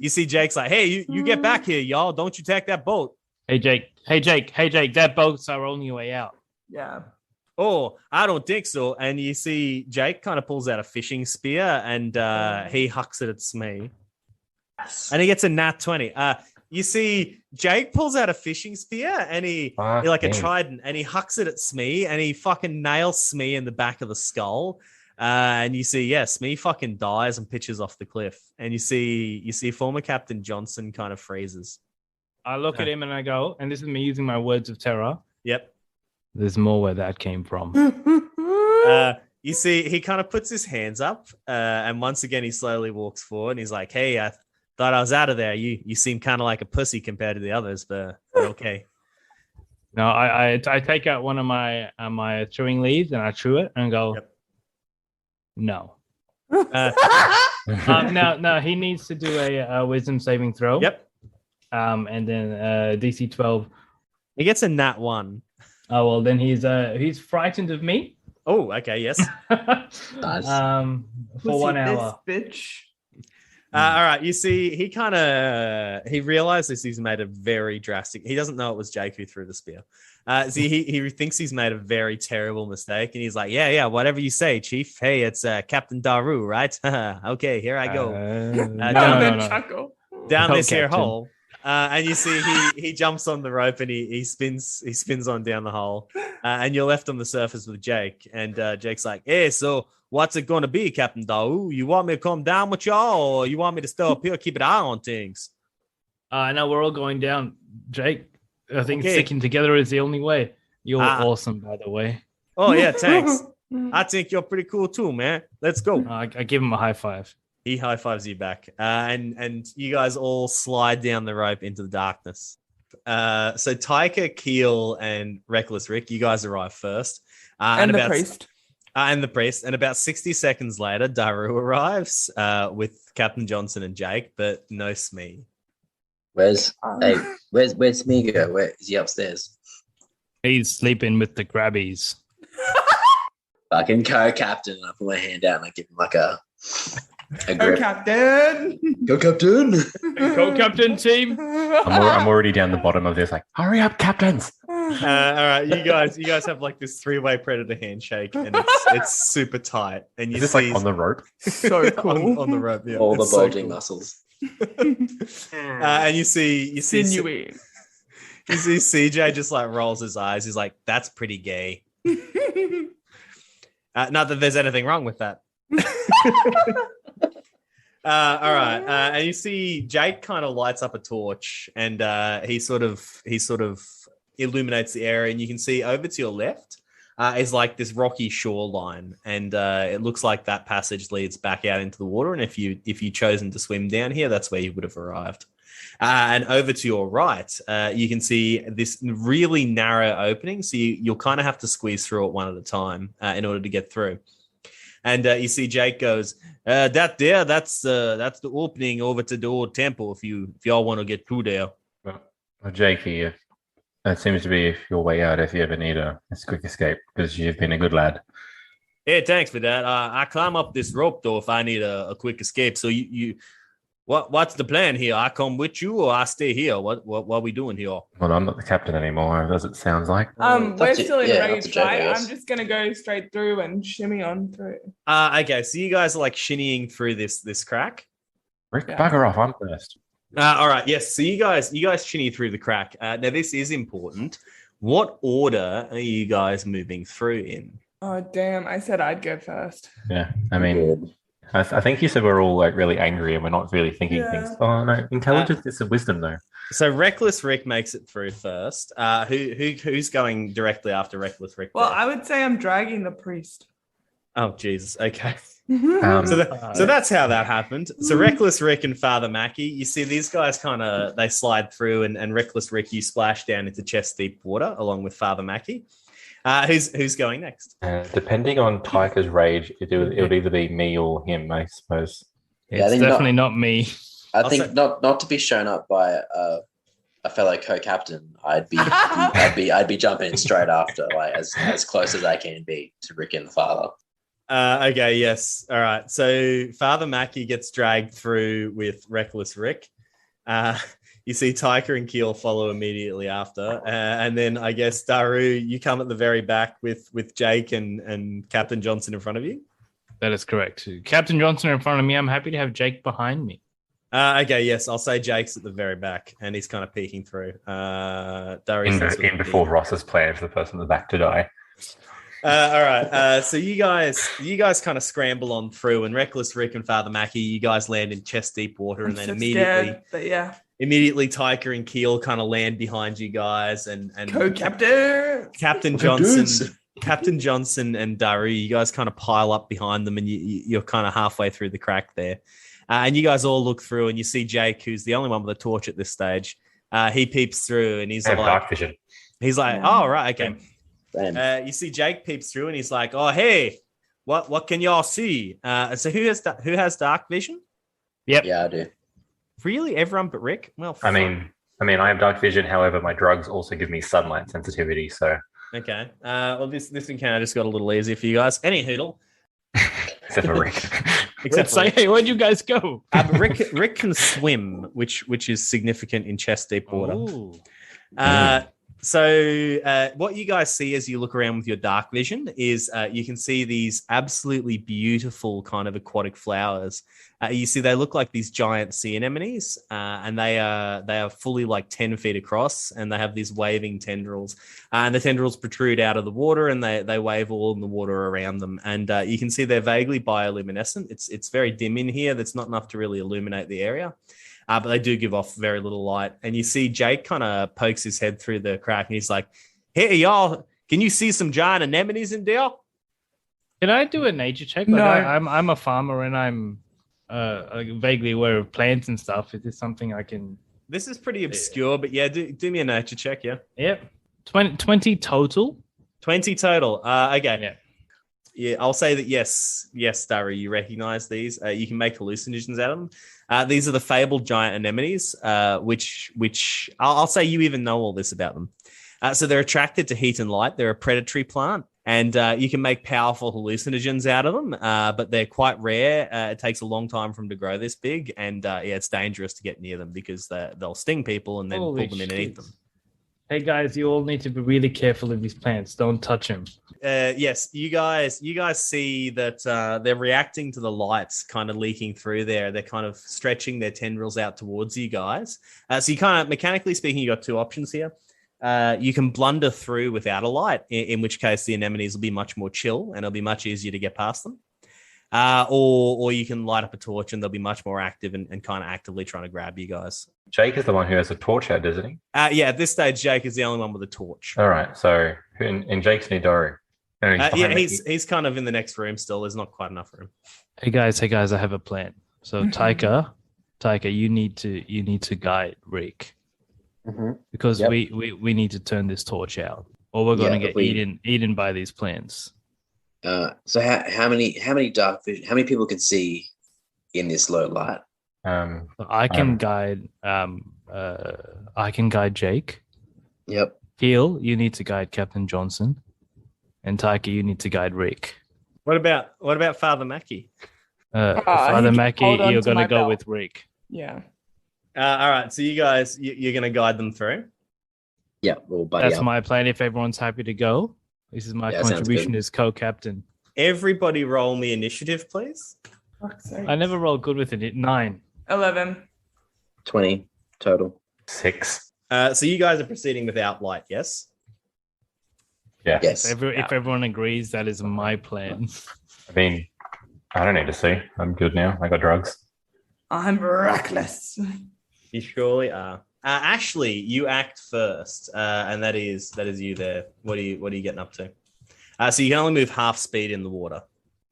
You see Jake's like, "Hey, you get back here, y'all! Don't you take that boat." Hey Jake, that boat's our only way out. Yeah. Oh, I don't think so. And you see Jake kind of pulls out a fishing spear and he hucks it at Smee. Yes. And he gets a nat 20. you see Jake pulls out a fishing spear and he like a trident and he hucks it at Smee and he fucking nails Smee in the back of the skull. And you see, Smee fucking dies and pitches off the cliff. And you see former Captain Johnson kind of freezes. I look at him and I go, and this is me using my words of terror. Yep. There's more where that came from. You see, he kind of puts his hands up, and once again, he slowly walks forward, and he's like, "Hey, I thought I was out of there. You seem kind of like a pussy compared to the others, but okay." No, I take out one of my my throwing leads and I chew it and go, "No." No, he needs to do a wisdom saving throw. Yep. And then DC 12. He gets a nat 1. Oh well, then he's frightened of me. Oh, okay, yes. Nice. For 1 hour. Bitch. All right, you see, he realizes he's made a very drastic. He doesn't know it was Jake who threw the spear. He thinks he's made a very terrible mistake, and he's like, "Yeah, whatever you say, Chief. Hey, it's Captain Daru, right? Okay, here I go down this here hole." And you see he jumps on the rope and he spins on down the hole, and you're left on the surface with Jake. And Jake's like, "Hey, so what's it gonna be, Captain Daru? You want me to come down with y'all, or you want me to stay up here, keep an eye on things?" No, we're all going down, Jake. I think sticking together is the only way. You're awesome, by the way. Oh yeah, thanks. I think you're pretty cool too, man. Let's go. I give him a high five. He high fives you back, and you guys all slide down the rope into the darkness. So Tyker, Keel, and Reckless Rick, you guys arrive first, and the priest. And the priest. And about 60 seconds later, Daru arrives with Captain Johnson and Jake, but no Smee. Where's Smee go? Where is he upstairs? He's sleeping with the grabbies. Fucking co-captain. And I put my hand out and I give him like a grip. Go captain! Go captain! Go captain team! I'm already down the bottom of this. Like, hurry up, captains! All right, you guys have like this 3-way predator handshake, and it's super tight. And you Is this like on the rope? So cool. on the rope, yeah. All the so bulging cool. muscles. And you see Sinewy. You see CJ just like rolls his eyes. He's like, "That's pretty gay." Not that there's anything wrong with that. All right, and you see Jake kind of lights up a torch, and he sort of illuminates the area, and you can see over to your left is like this rocky shoreline, and it looks like that passage leads back out into the water. And if you chosen to swim down here, that's where you would have arrived. And over to your right, you can see this really narrow opening, so you'll kind of have to squeeze through it one at a time in order to get through. And you see Jake goes, that's the opening over to the old temple if y'all want to get through there. Well, Jakey, that seems to be your way out if you ever need a quick escape, because you've been a good lad. Hey, thanks for that. I climb up this rope though if I need a quick escape. So what's the plan here? I come with you or I stay here? What are we doing here? Well, I'm not the captain anymore, as it sounds like. We're still in rage, right? Yes. I'm just gonna go straight through and shimmy on through. Okay, so you guys are like shinnying through this crack. Rick, bugger off, I'm first. All right, yes. So you guys shinny through the crack. Now this is important. What order are you guys moving through in? Oh damn! I said I'd go first. Yeah, I mean, I think you said we're all like really angry and we're not really thinking things. Oh no, intelligence is a wisdom though. So Reckless Rick makes it through first. Who's going directly after Reckless Rick? Well, there? I would say I'm dragging the priest. Oh Jesus! Okay. So that's how that happened. So Reckless Rick and Father Mackey, you see these guys they slide through, and Reckless Rick, you splash down into chest deep water along with Father Mackey. Who's going next? Depending on Tyker's rage, it would either be me or him, I suppose. Yeah, it's definitely not me. I think not to be shown up by a fellow co-captain. I'd be jumping in straight after, like as close as I can be to Rick and the father. Okay, yes. All right. So Father Mackey gets dragged through with Reckless Rick. You see Tyker and Keel follow immediately after. And then I guess, Daru, you come at the very back with Jake and Captain Johnson in front of you. That is correct. Captain Johnson in front of me. I'm happy to have Jake behind me. Okay, yes, I'll say Jake's at the very back, and he's kind of peeking through. Darius in before Ross's plan for the person at the back to die. All right. So you guys kind of scramble on through, and Reckless Rick and Father Mackie, you guys land in chest deep water, and then immediately, immediately Tyker and Keel kind of land behind you guys, and Captain Johnson and Daru, you guys kind of pile up behind them, and you're kind of halfway through the crack there. And you guys all look through, and you see Jake, who's the only one with a torch at this stage. He peeps through, and he's like, dark vision. He's like, oh, right, okay. You see Jake peeps through, and he's like, oh, hey, what can y'all see? So who has dark vision? Yep. Yeah, I do. Really? Everyone but Rick? Well, I mean, I have dark vision. However, my drugs also give me sunlight sensitivity. So okay. Well, this encounter just got a little easier for you guys. Any hoodle. Except for Rick. Except say, hey, where'd you guys go? But Rick can swim, which is significant in chest deep water. So what you guys see as you look around with your dark vision is you can see these absolutely beautiful kind of aquatic flowers. You see they look like these giant sea anemones, and they are fully like 10 feet across, and they have these waving tendrils. And the tendrils protrude out of the water, and they wave all in the water around them. And you can see they're vaguely bioluminescent. It's very dim in here. That's not enough to really illuminate the area. But they do give off very little light. And you see Jake kind of pokes his head through the crack, and he's like, hey, y'all, can you see some giant anemones in there? Can I do a nature check? No. I'm a farmer, and I'm vaguely aware of plants and stuff. Is this something I can... This is pretty obscure, but yeah, do me a nature check, yeah. Yep. 20 total? 20 total. Okay. Yeah. Yeah, I'll say that yes, Daru, you recognize these. You can make hallucinogens out of them. These are the fabled giant anemones, which I'll say you even know all this about them. So they're attracted to heat and light. They're a predatory plant, and you can make powerful hallucinogens out of them, but they're quite rare. It takes a long time for them to grow this big, and it's dangerous to get near them because they'll sting people and then pull them in and eat them. Hey guys, you all need to be really careful of these plants. Don't touch them. Yes, you guys see that they're reacting to the lights kind of leaking through there. They're kind of stretching their tendrils out towards you guys. So you kind of, mechanically speaking, you got two options here. You can blunder through without a light, in which case the anemones will be much more chill and it'll be much easier to get past them. Or you can light up a torch and they'll be much more active and kind of actively trying to grab you guys. Jake is the one who has a torch out, isn't he? Yeah, at this stage, Jake is the only one with a torch. All right, so in Jake's near Doru. He's kind of in the next room still. There's not quite enough room. Hey guys, I have a plan. So Tyker, you need to guide Rick. Because we need to turn this torch out, or we're going to get eaten by these plants. So how many dark vision? How many people can see in this low light? I can guide. I can guide Jake. Yep. Heel, you need to guide Captain Johnson, and Tyker, you need to guide Rick. What about Father Mackie? Father Mackie, you're going to go with Rick. Yeah. All right. So you guys, you're going to guide them through. Yeah. Well, that's my plan. If everyone's happy to go, this is my contribution as co-captain. Everybody, roll me initiative, please. I never roll good with it. 9. 11. 20 total. 6. So you guys are proceeding without light, yes? Yeah. Yes. If everyone agrees, that is my plan. I mean, I don't need to see. I'm good now. I got drugs. I'm reckless. You surely are. Ashley, you act first, and that is you there. What are you getting up to? So you can only move half speed in the water.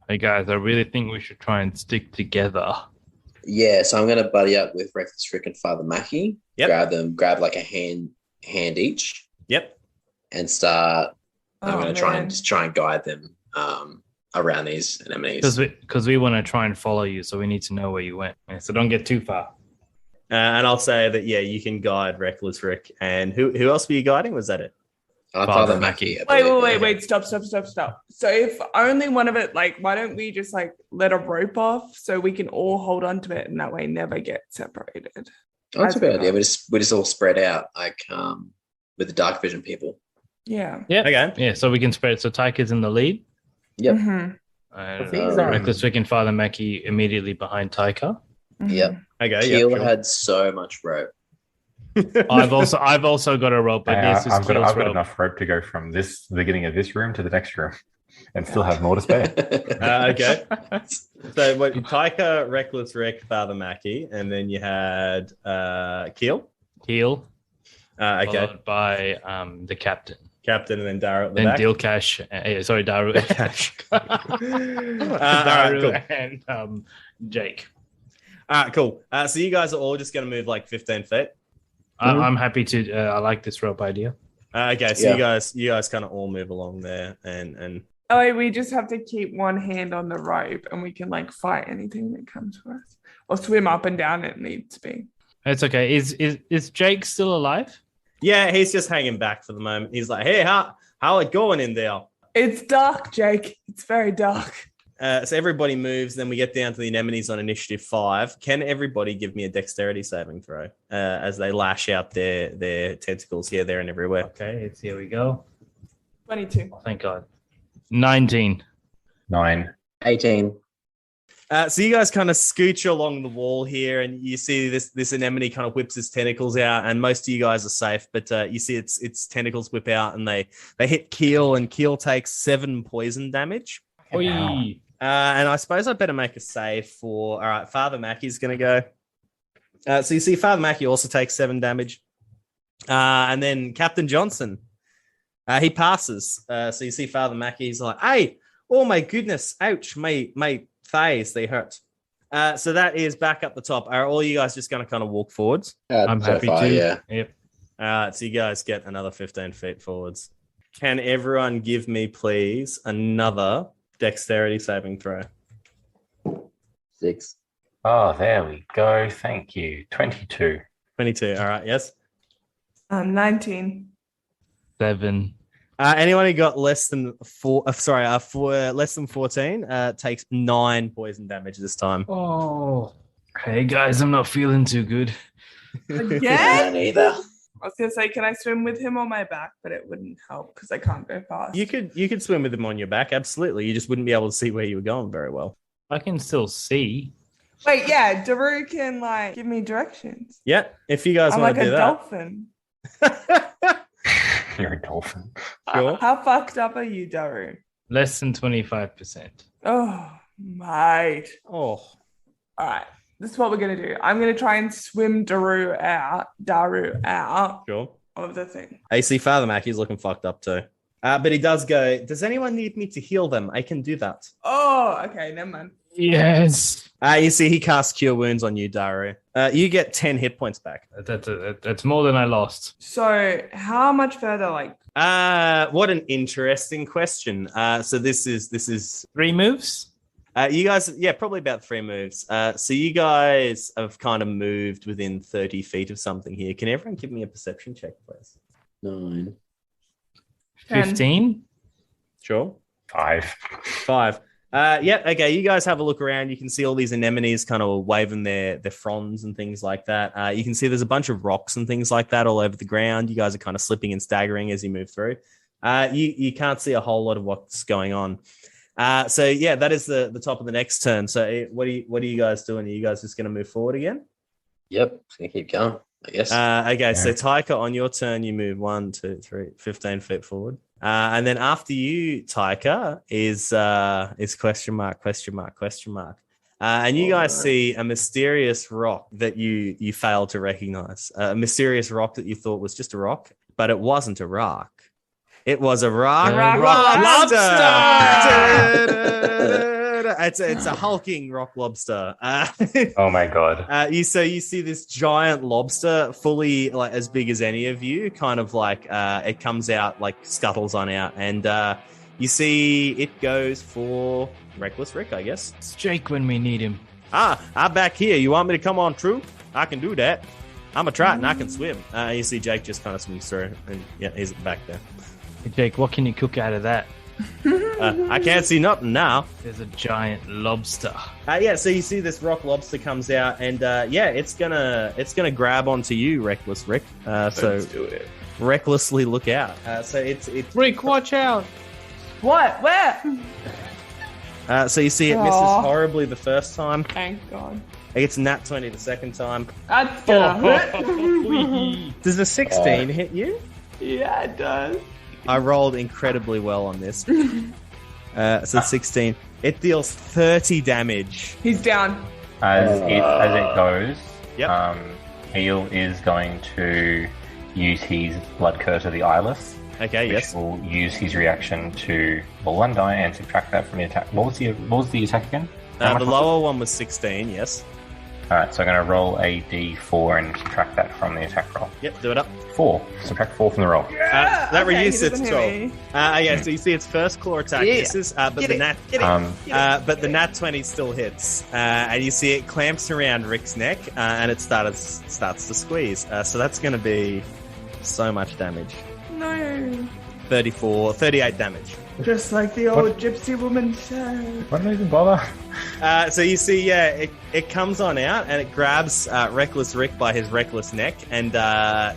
Hey guys, I really think we should try and stick together. Yeah, so I'm going to buddy up with Reckless Rick and Father Mackie. Yep. Grab like a hand each. Yep. And start. I'm going to try and guide them around these anemones. Because we want to try and follow you, so we need to know where you went. So don't get too far. And I'll say that you can guide Reckless Rick. And who else were you guiding? Was that it? Father Mackie. Wait, stop. So if only one of it, why don't we just let a rope off so we can all hold on to it and that way never get separated? Oh, that's a good idea. We just all spread out with the dark vision people. Yeah. Yeah. Okay. Yeah, so we can spread. So Tyker's in the lead. Yep. Mm-hmm. And Reckless Rick and Father Mackie immediately behind Tyker. Yep. Okay. Keel had so much rope. I've also got a rope, but yes, I've got enough rope to go from the beginning of this room to the next room, and still have more to spare. Okay. So what? Taika, Reckless Rick, Father Mackie, and then you had Keel. Keel. Okay. Followed by the captain. Captain, and then Daru at the and back. Daru and Cash. Daru and Jake. All right, cool. So you guys are all just going to move like 15 feet. I'm happy to. I like this rope idea. Okay, so you guys kind of all move along there, and we just have to keep one hand on the rope, and we can like fight anything that comes for us, or swim up and down if it needs to be. It's okay. Is Jake still alive? Yeah, he's just hanging back for the moment. He's like, "Hey, how it going in there?" It's dark, Jake. It's very dark. So everybody moves. Then we get down to the anemones on initiative 5. Can everybody give me a dexterity saving throw as they lash out their tentacles here, there, and everywhere? Okay, here we go. 22. Oh, thank God. 19. 9. 18. So you guys kind of scooch along the wall here, and you see this anemone kind of whips its tentacles out, and most of you guys are safe, but you see its tentacles whip out, and they hit Keel, and Keel takes 7 poison damage. Oi. And I suppose I better make a save for... All right, Father Mackie's going to go. So you see Father Mackie also takes 7 damage. And then Captain Johnson, he passes. So you see Father Mackie, he's like, hey, oh my goodness, ouch, my thighs, they hurt. So that is back up the top. Are all you guys just going to kind of walk forwards? I'm happy to. Yeah. Yep. So you guys get another 15 feet forwards. Can everyone give me, please, another dexterity saving throw? 6. Oh, there we go. Thank you. 22. 22. All right. Yes. 19. 7. Anyone who got less than less than 14 takes 9 poison damage this time. Oh. Hey guys, I'm not feeling too good. Again? Neither. I was gonna say, can I swim with him on my back? But it wouldn't help because I can't go fast. You could swim with him on your back, absolutely. You just wouldn't be able to see where you were going very well. I can still see. Wait, yeah, Daru can like give me directions. Yeah, if you guys I'm want like to do a that. dolphin. You're a dolphin. Sure. How fucked up are you, Daru? Less than 25%. Oh, mate. Oh, All right. This is what we're going to do. I'm going to try and swim Daru out sure. of the thing. AC Father Mackie's looking fucked up too. But he does go, does anyone need me to heal them? I can do that. Oh, okay. Never mind. Yes. You see he casts Cure Wounds on you, Daru. You get 10 hit points back. That's more than I lost. So how much further, like? What an interesting question. So this is 3 moves? you guys, yeah, probably about 3 moves. So you guys have kind of moved within 30 feet of something here. Can everyone give me a perception check, please? 9. 15? Sure. 5. 5. Yeah, okay. You guys have a look around. You can see all these anemones kind of waving their fronds and things like that. You can see there's a bunch of rocks and things like that all over the ground. You guys are kind of slipping and staggering as you move through. You can't see a whole lot of what's going on. So yeah, that is the top of the next turn. So what are you guys doing? Are you guys just going to move forward again? Yep, just gonna keep going, I guess. Okay, Yeah. so Taika, on your turn, you move 1, 2, 3, 15 feet forward. And then after you, Taika, is question mark. And you guys see a mysterious rock that you failed to recognize. A mysterious rock that you thought was just a rock, but it wasn't a rock. It was a rock lobster. It's a hulking rock lobster. Oh my god. You see this giant lobster, fully like as big as any of you, kind of like it comes out, like scuttles on out, and you see it goes for Reckless Rick, I guess. It's Jake when we need him. I'm back here. You want me to come on through? I can do that. I'm a Triton. I can swim. You see Jake just kind of swims through, and yeah, he's at the back there. Hey Jake, what can you cook out of that? I can't see nothing now. There's a giant lobster. Yeah, so you see this rock lobster comes out, and yeah, it's gonna grab onto you, Reckless Rick. So Let's do it. recklessly look out. So it's Rick, watch out! What? Where? so you see it misses Aw. horribly the first time. Thank God. It gets a nat 20 the second time. That's gonna hit. Does the 16 hit you? Yeah, it does. I rolled incredibly well on this. So 16. It deals 30 damage. He's down. As it goes, Yep. Heel is going to use his Blood Curse of the Eyeless. Okay, yes. Will use his reaction to roll one die and subtract that from the attack. What was the attack again? The lower one was 16, yes. Alright, so I'm going to roll a d4 and subtract that from the attack roll. Yep, do it up. 4. Subtract 4 from the roll. That reduces it to 12. Me. So you see its first claw attack misses, but the nat 20 still hits. And you see it clamps around Rick's neck, and it starts to squeeze. So that's going to be so much damage. No. 38 damage. Just like the old gypsy woman said. Why don't I even bother? So you see, it comes on out and it grabs Reckless Rick by his reckless neck, and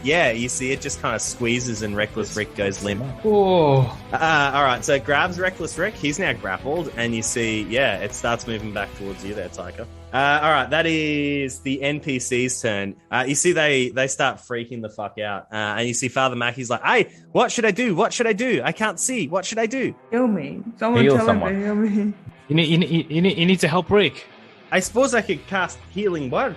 you see it just kind of squeezes and Reckless Rick goes limp. Oh. All right, so it grabs Reckless Rick. He's now grappled, and you see, it starts moving back towards you there, Tyker. All right, that is the NPC's turn. You see they start freaking the fuck out, and you see Father Mackey's like, "Hey, what should I do? What should I do? I can't see. What should I do?" Heal me. Someone Heal tell someone. him to heal me. You need to help Rick. I suppose I could cast Healing Word.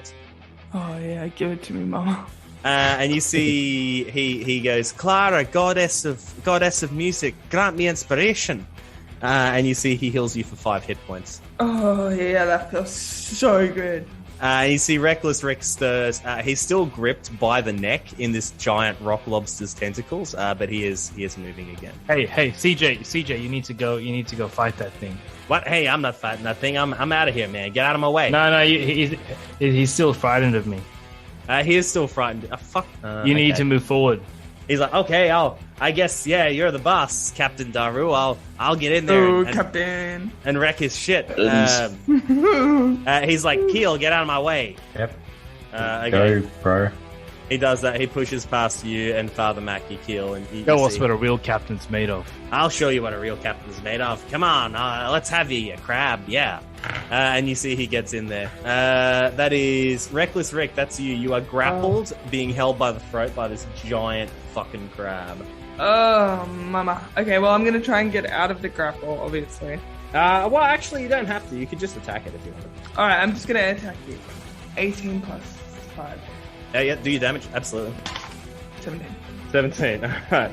Oh yeah, give it to me, Mama. And you see he goes, "Clara, goddess of music, grant me inspiration." And you see he heals you for 5 hit points. Oh yeah, that feels so good. You see Reckless Rick stirs. He's still gripped by the neck in this giant rock lobster's tentacles, but he is moving again. Hey, CJ, you need to go fight that thing. What? Hey, I'm not fighting that thing. I'm out of here, man. Get out of my way. No, he's still frightened of me. He is still frightened. Fuck. You need to move forward. He's like, okay, I guess, you're the boss, Captain Daru. I'll get in there Captain, and wreck his shit. He's like, Keel, get out of my way. Yep. Okay. Go, bro. He does that. He pushes past you and Father Mackie, Keel, and Show us what a real captain's made of. I'll show you what a real captain's made of. Come on, let's have you crab. Yeah. And you see he gets in there. That is Reckless Rick. That's you. You are grappled, being held by the throat by this giant fucking crab. Oh, mama. Okay, well, I'm going to try and get out of the grapple, obviously. Well, actually, you don't have to. You could just attack it if you want. All right, I'm just going to attack you. 18 plus 5. Yeah, do your damage. Absolutely. 17. All right.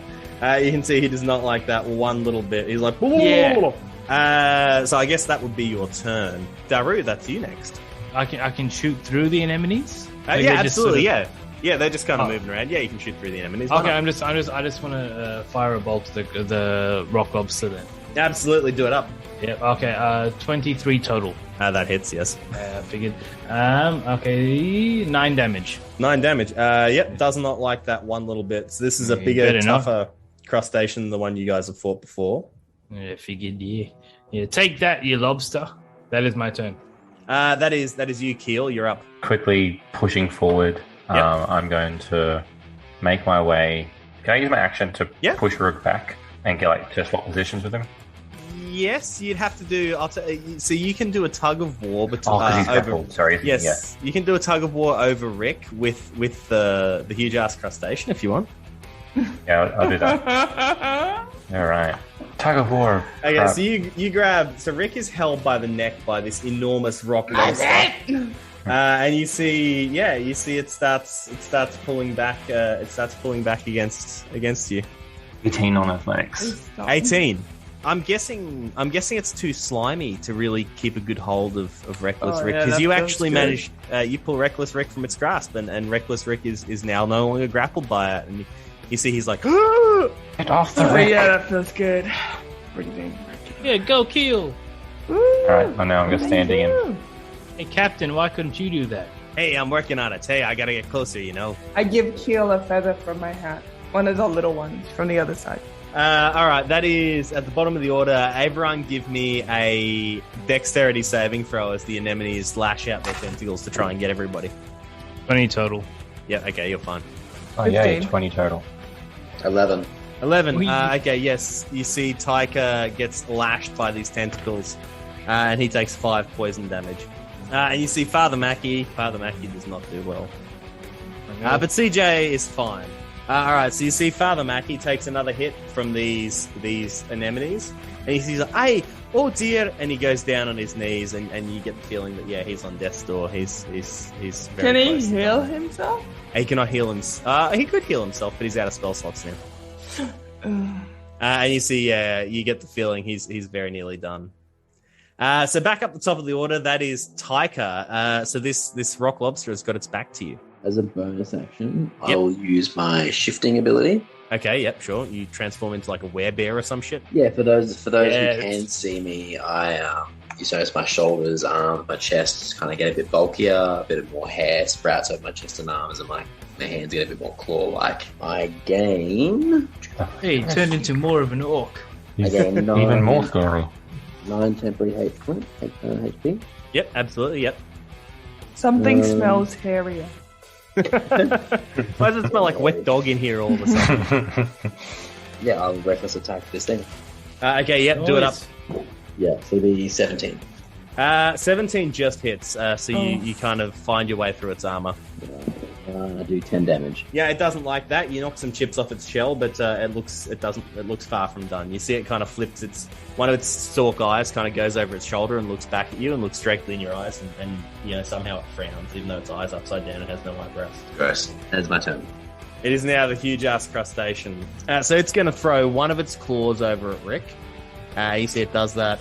You can see he does not like that one little bit. He's like, yeah. So I guess that would be your turn. Daru, that's you next. I can shoot through the anemones? Yeah, absolutely. Yeah, they're just kind of moving around. Yeah, you can shoot through the enemies. Okay, I just want to fire a bolt to the rock lobster then. Absolutely, do it up. Yeah. Okay. 23 total. That hits. Yes. Figured. Okay. 9 damage. 9 damage. Yep. Does not like that one little bit. So this is a bigger, tougher crustacean than the one you guys have fought before. Yeah. Figured. Yeah. Take that, you lobster. That is my turn. That is you, Keel. You're up. Quickly pushing forward. Yep. I'm going to make my way. Can I use my action to push Rook back and get to swap positions with him? Yes, you'd have to do. So you can do a tug of war because he's grappled. Sorry. Yes, you can do a tug of war over Rick with the huge ass crustacean if you want. Yeah, I'll do that. All right. Tug of war. Okay, so you grab. So Rick is held by the neck by this enormous rock monster. And you see it starts pulling back. It starts pulling back against you. 18 on athletics. 18. I'm guessing it's too slimy to really keep a good hold of Reckless Rick, because you actually manage. You pull Reckless Rick from its grasp, and Reckless Rick is now no longer grappled by it. And you see he's like, get off the Rick. Yeah, that feels good. Breathing. Yeah, go Keel. All right, now I'm just standing in. Hey, Captain, why couldn't you do that? Hey, I'm working on it. Hey, I gotta get closer, I give Keel a feather from my hat. One of the little ones from the other side. All right, that is at the bottom of the order. Everyone give me a dexterity saving throw as the anemones lash out their tentacles to try and get everybody. 20 total. Yeah, okay, you're fine. Oh, yeah, 20 total. 11. Okay, yes. You see Tyker gets lashed by these tentacles, and he takes 5 poison damage. And you see Father Mackie. Father Mackie does not do well. But CJ is fine. All right, so you see Father Mackie takes another hit from these anemones. And he's like, hey, oh dear. And he goes down on his knees. And you get the feeling that, yeah, he's on death's door. He's very Can he close heal himself? He cannot heal himself. He could heal himself, but he's out of spell slots now. And you see, you get the feeling he's very nearly done. So back up the top of the order, that is Taika. So this rock lobster has got its back to you. As a bonus action, I'll use my shifting ability. Okay, yep, sure. You transform into like a werebear or some shit. Yeah, for those who can see me, you notice my shoulders, arms, my chest kind of get a bit bulkier, a bit more hair sprouts over my chest and arms, and my hands get a bit more claw-like. I gain... Hey, he turned into more of an orc. I gain Even more scary. 9 temporary HP. Yep, absolutely, yep. Something smells hairier. Why does it smell like wet dog in here all of a sudden? Yeah, I'll reckless attack this thing. Okay, yep, do it up. Yeah, so the 17. 17 just hits, so you kind of find your way through its armor. I do 10 damage. Yeah, it doesn't like that. You knock some chips off its shell, but it looks far from done. You see it kind of flips one of its stalk eyes kind of goes over its shoulder and looks back at you and looks directly in your eyes, and somehow it frowns, even though its eyes upside down and has no eyebrows. Gross. That's my turn. It is now the huge ass crustacean. So it's going to throw one of its claws over at Rick. You see it does that.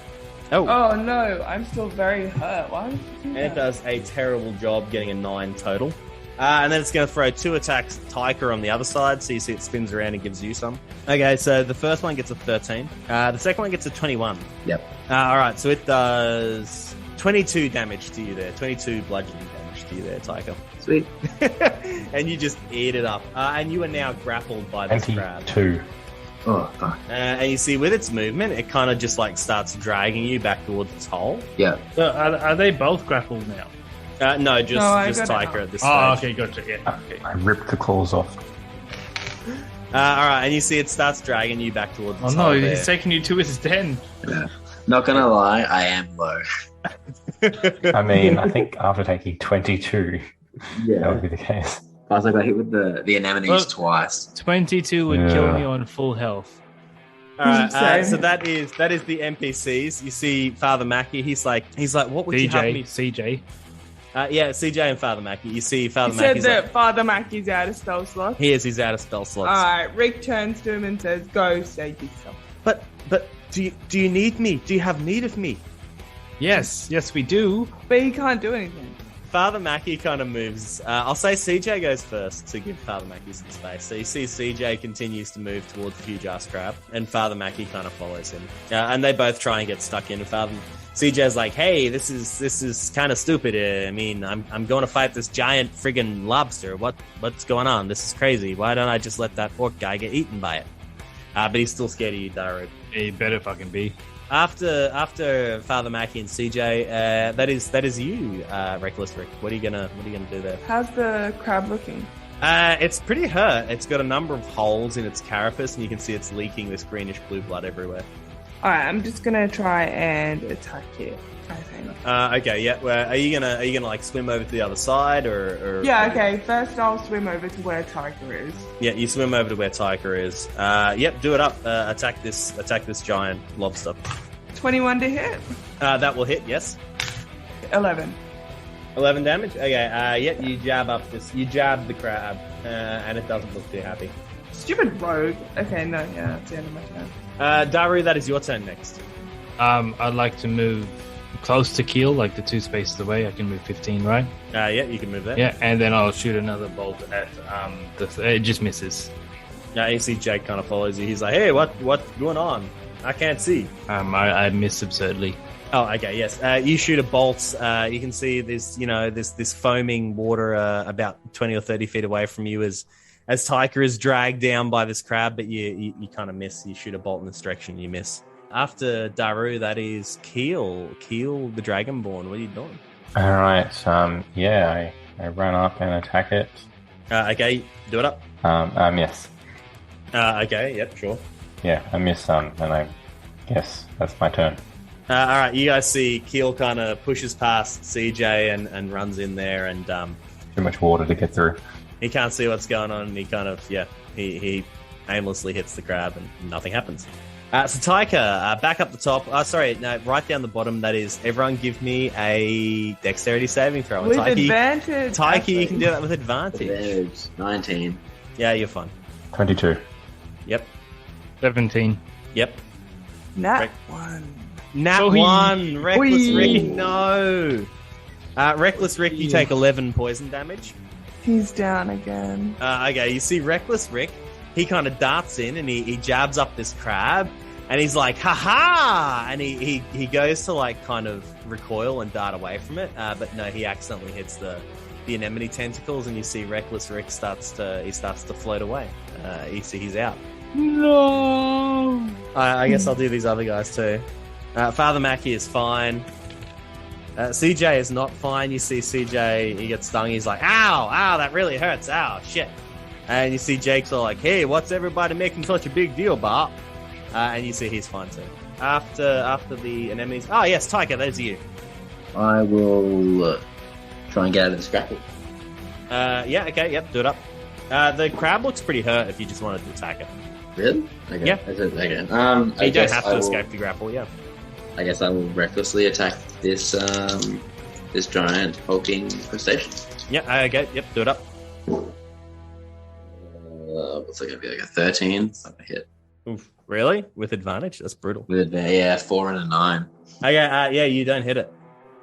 Oh no, I'm still very hurt. Why would you do that? And it does a terrible job getting a 9 total. And then it's going to throw 2 attacks at Taika on the other side, so you see it spins around and gives you some. Okay, so the first one gets a 13. The second one gets a 21. Yep. All right, so it does 22 damage to you there. 22 bludgeoning damage to you there, Taika. Sweet. And you just eat it up. And you are now grappled by this crab. 22. Oh, fuck. And you see with its movement, it kind of just like starts dragging you back towards its hole. Yeah. So are they both grappled now? No, just Taika at this stage. Oh, okay, gotcha. Yeah. Okay. I ripped the claws off. All right, and you see it starts dragging you back towards the Oh no, he's taking you to his den. Yeah. Not gonna lie, I am low. I mean, I think after taking 22, that would be the case. Plus, I got hit with the anemones twice. 22 would kill me on full health. All right, so that is the NPCs. You see Father Mackie. He's like, what would you have me? CJ. Yeah, CJ and Father Mackie. You see Father Mackie. Mackie's said that Father Mackie's out of spell slots. He's out of spell slots. All right, Rick turns to him and says, "Go save yourself." But do you need me? Do you have need of me? Yes, we do. But he can't do anything. Father Mackie kind of moves. I'll say CJ goes first to give Father Mackie some space. So you see CJ continues to move towards the huge ass crab, and Father Mackie kind of follows him. And they both try and get stuck in. CJ's like, "Hey, this is kind of stupid. I mean, I'm going to fight this giant friggin' lobster. What's going on? This is crazy. Why don't I just let that orc guy get eaten by it?" But he's still scared of you, Daru. He better fucking be. After Father Mackie and CJ, that is you, Reckless Rick. What are you gonna do there? How's the crab looking? It's pretty hurt. It's got a number of holes in its carapace, and you can see it's leaking this greenish blue blood everywhere. All right, I'm just gonna try and attack it, I think. Okay, yeah. Well, are you gonna like swim over to the other side, or? Yeah. Okay. First, I'll swim over to where Tiger is. Yeah, you swim over to where Tiger is. Yep. Do it up. Attack this giant lobster. 21 to hit. That will hit. Yes. 11. 11 damage. Okay. Yep. You jab the crab, and it doesn't look too happy. Stupid rogue. Okay. No. Yeah. That's the end of my turn. Daru, that is your turn next. I'd like to move close to Keel, like the 2 spaces away. I can move 15, right? Yeah, you can move there. Yeah, and then I'll shoot another bolt at it just misses. Yeah, you see Jake kind of follows you. He's like, "Hey, what's going on? I can't see." I miss absurdly. Oh, okay, yes. You shoot a bolt. You can see this foaming water about 20 or 30 feet away from you as Taika is dragged down by this crab, but you kind of miss. You shoot a bolt in this direction, you miss. After Daru, that is Keel the Dragonborn. What are you doing? All right. I run up and attack it. Okay, do it up. I miss. Okay, yep, sure. Yeah, I miss and I guess that's my turn. All right, you guys see Keel kind of pushes past CJ and runs in there, and too much water to get through. He can't see what's going on, and he kind of he aimlessly hits the crab, and nothing happens. So Taika, back up the top. Right down the bottom. That is, everyone give me a dexterity saving throw. With Taika, advantage. Taika, you can do that with advantage. 19. Yeah, you're fine. 22. Yep. 17. Yep. Nat 1. Nat 1. Reckless Rick, no. Reckless Rick, you take 11 poison damage. He's down again. Okay, you see Reckless Rick, he kind of darts in and he jabs up this crab and he's like, ha-ha! And he goes to like kind of recoil and dart away from it, but no, he accidentally hits the anemone tentacles, and you see Reckless Rick starts to float away. He's out. No! I guess I'll do these other guys too. Father Mackie is fine. CJ is not fine. You see CJ, he gets stung. He's like, ow, that really hurts. Ow, shit. And you see Jake's all like, hey, what's everybody making such a big deal about? And you see he's fine too. After the anemones. Oh, yes, Taika, that's you. I will try and get out of this grapple. Yeah, okay, yep, do it up. The crab looks pretty hurt if you just wanted to attack it. Really? Okay. Yeah. Okay. You don't have to escape the grapple, yeah. I guess I will recklessly attack this this giant hulking crustacean. Yeah, okay, yep, do it up. What's it going to be, like a 13? It's not going to hit. Oof, really? With advantage? That's brutal. With 4 and a 9. Okay, yeah, you don't hit it.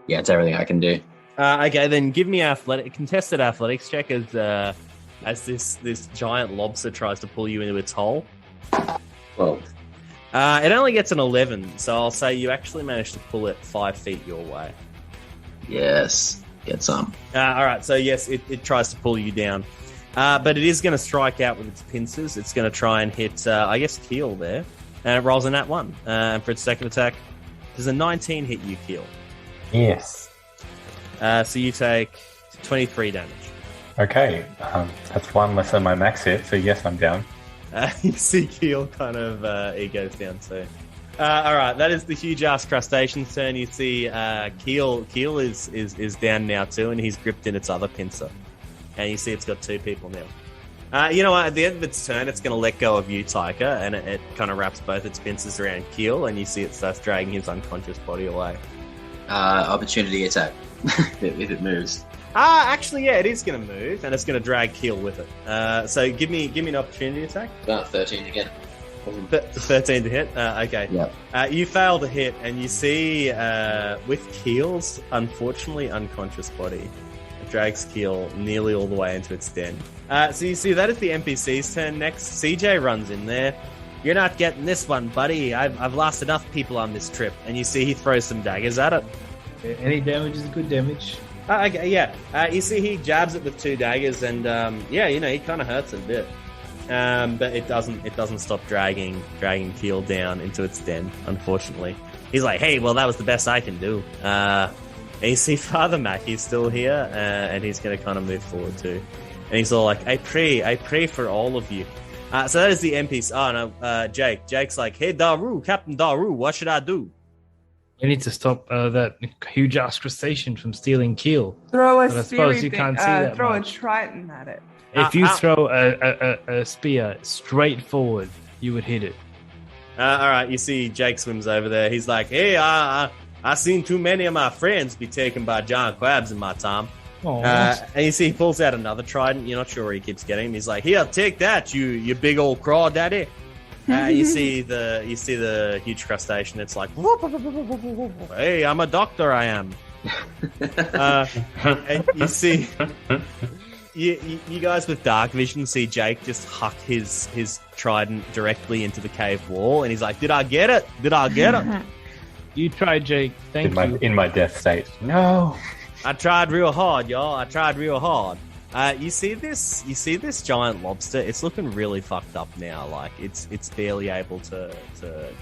Yeah, it's everything I can do. Okay, then give me a contested athletics check as this giant lobster tries to pull you into its hole. 12. It only gets an 11, so I'll say you actually managed to pull it 5 feet your way. Yes, get some. All right, so yes, it tries to pull you down. But it is going to strike out with its pincers. It's going to try and hit, I guess, Keel there. And it rolls a nat 1. And for its second attack, does a 19 hit you, Keel? Yes. So you take 23 damage. Okay. That's one less than my max hit, so yes, I'm down. You see Keel kind of, he goes down too. All right, that is the huge-ass crustacean's turn. You see Keel is down now too, and he's gripped in its other pincer. And you see it's got 2 people now. You know what? At the end of its turn, it's going to let go of you, Taika, and it kind of wraps both its pincers around Keel, and you see it starts dragging his unconscious body away. Opportunity attack if it moves. Actually, yeah, it is going to move, and it's going to drag Keel with it. So give me an opportunity attack. 13 again. 13 to hit. Okay. Yep. You fail to hit, and you see with Keel's unfortunately unconscious body, it drags Keel nearly all the way into its den. So you see that is the NPC's turn. Next, CJ runs in there. You're not getting this one, buddy. I've lost enough people on this trip. And you see he throws some daggers at it. Any damage is good damage. Okay, yeah. You see he jabs it with 2 daggers, and he kind of hurts it a bit. But it doesn't stop dragging Keel down into its den, unfortunately. He's like, hey, well, that was the best I can do. And you see Father Mackie's still here, and he's going to kind of move forward too. And he's all like, I pray for all of you. So that is the NPC. Oh, no, Jake. Jake's like, hey, Daru, Captain Daru, what should I do? We need to stop that huge-ass crustacean from stealing Keel. Throw a but I suppose you can't see that throw much. a triton at it. If you throw a spear straight forward, you would hit it. All right, you see Jake swims over there. He's like, hey, I seen too many of my friends be taken by giant crabs in my time. And you see he pulls out another trident. You're not sure where he keeps getting him. He's like, here, take that, you big old crawdaddy. You see the huge crustacean. It's like, hey, I'm a doctor, I am. And you see, you guys with dark vision see Jake just huck his trident directly into the cave wall, and he's like, did I get it? You tried, Jake. Thank you. In my death state. No. I tried real hard, y'all. I tried real hard. You see this giant lobster? It's looking really fucked up now. Like it's barely able to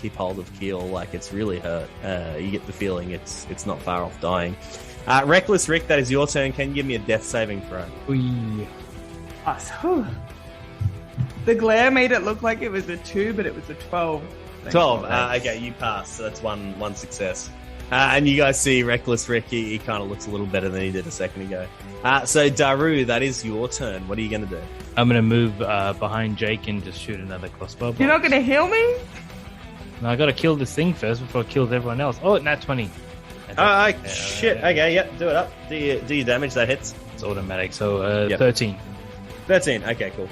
keep hold of Keel. Like it's really hurt. You get the feeling it's not far off dying. Reckless Rick, that is your turn. Can you give me a death saving throw? The glare made it look like it was a 2, but it was a 12. 12. Okay, you pass. So that's one success. And you guys see Reckless Rick. He kind of looks a little better than he did a second ago. So Daru, that is your turn. What are you going to do? I'm going to move behind Jake and just shoot another crossbow. You're not going to heal me? No, I got to kill this thing first before it kills everyone else. Oh, nat 20. Shit. Okay, yep. Do it up. Do your damage. That hits. It's automatic. So 13. 13. Okay, cool.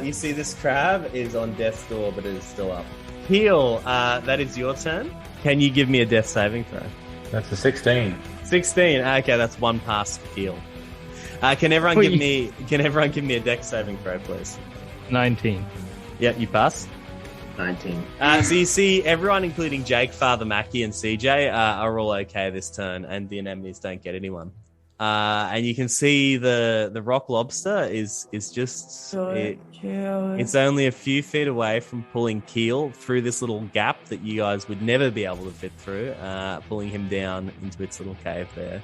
You see this crab is on death's door, but it is still up. Heal. That is your turn. Can you give me a death saving throw? That's a 16. 16. Okay, that's one pass for heal. Can everyone give me a dex saving throw, please? 19. Yep, you pass. 19. So you see everyone, including Jake, Father Mackie, and CJ, are all okay this turn, and the anemones don't get anyone. And you can see the rock lobster is just it's only a few feet away from pulling Keel through this little gap that you guys would never be able to fit through, pulling him down into its little cave there.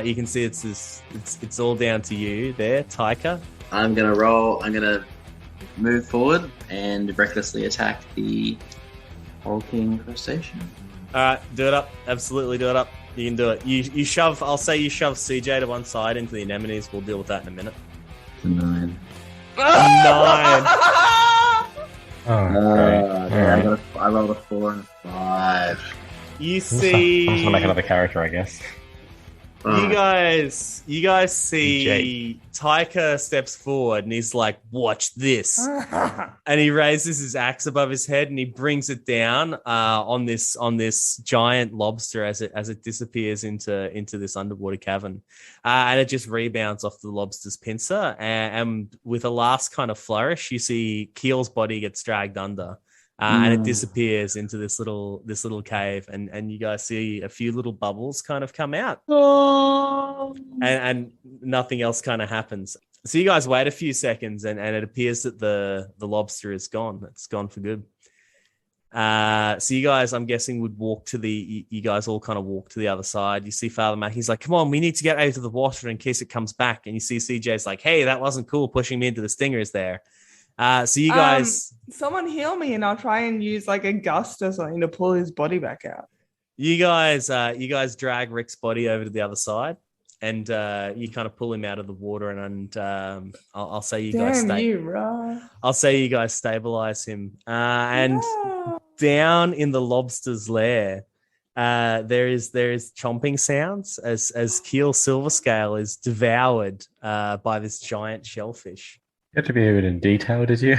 You can see it's all down to you there, Taika. I'm gonna move forward and recklessly attack the hulking crustacean. Alright, do it up. Absolutely do it up. You can do it. You shove, I'll say you shove CJ to one side into the anemones. We'll deal with that in a minute. 9. 9. Okay. I rolled a 4 and a 5. You see... I'm just gonna make another character, I guess. You guys see Taika steps forward and he's like, watch this. And he raises his axe above his head and he brings it down on this giant lobster as it disappears into this underwater cavern. And it just rebounds off the lobster's pincer. And with a last kind of flourish, you see Keel's body gets dragged under. And it disappears into this little cave, and you guys see a few little bubbles kind of come out, and nothing else kind of happens. So you guys wait a few seconds, and it appears that the lobster is gone. It's gone for good. So you guys, I'm guessing, would walk to you guys all kind of walk to the other side. You see Father Mac, he's like, come on, we need to get out of the water in case it comes back. And you see CJ's like, hey, that wasn't cool, pushing me into the stingers there. So you guys... someone heal me and I'll try and use like a gust or something to pull his body back out. You guys drag Rick's body over to the other side and you kind of pull him out of the water and I'll say you guys I'll say you guys stabilize him. And down in the lobster's lair, there is chomping sounds as Keel Silverscale is devoured by this giant shellfish. You had to be a bit in detail, did you?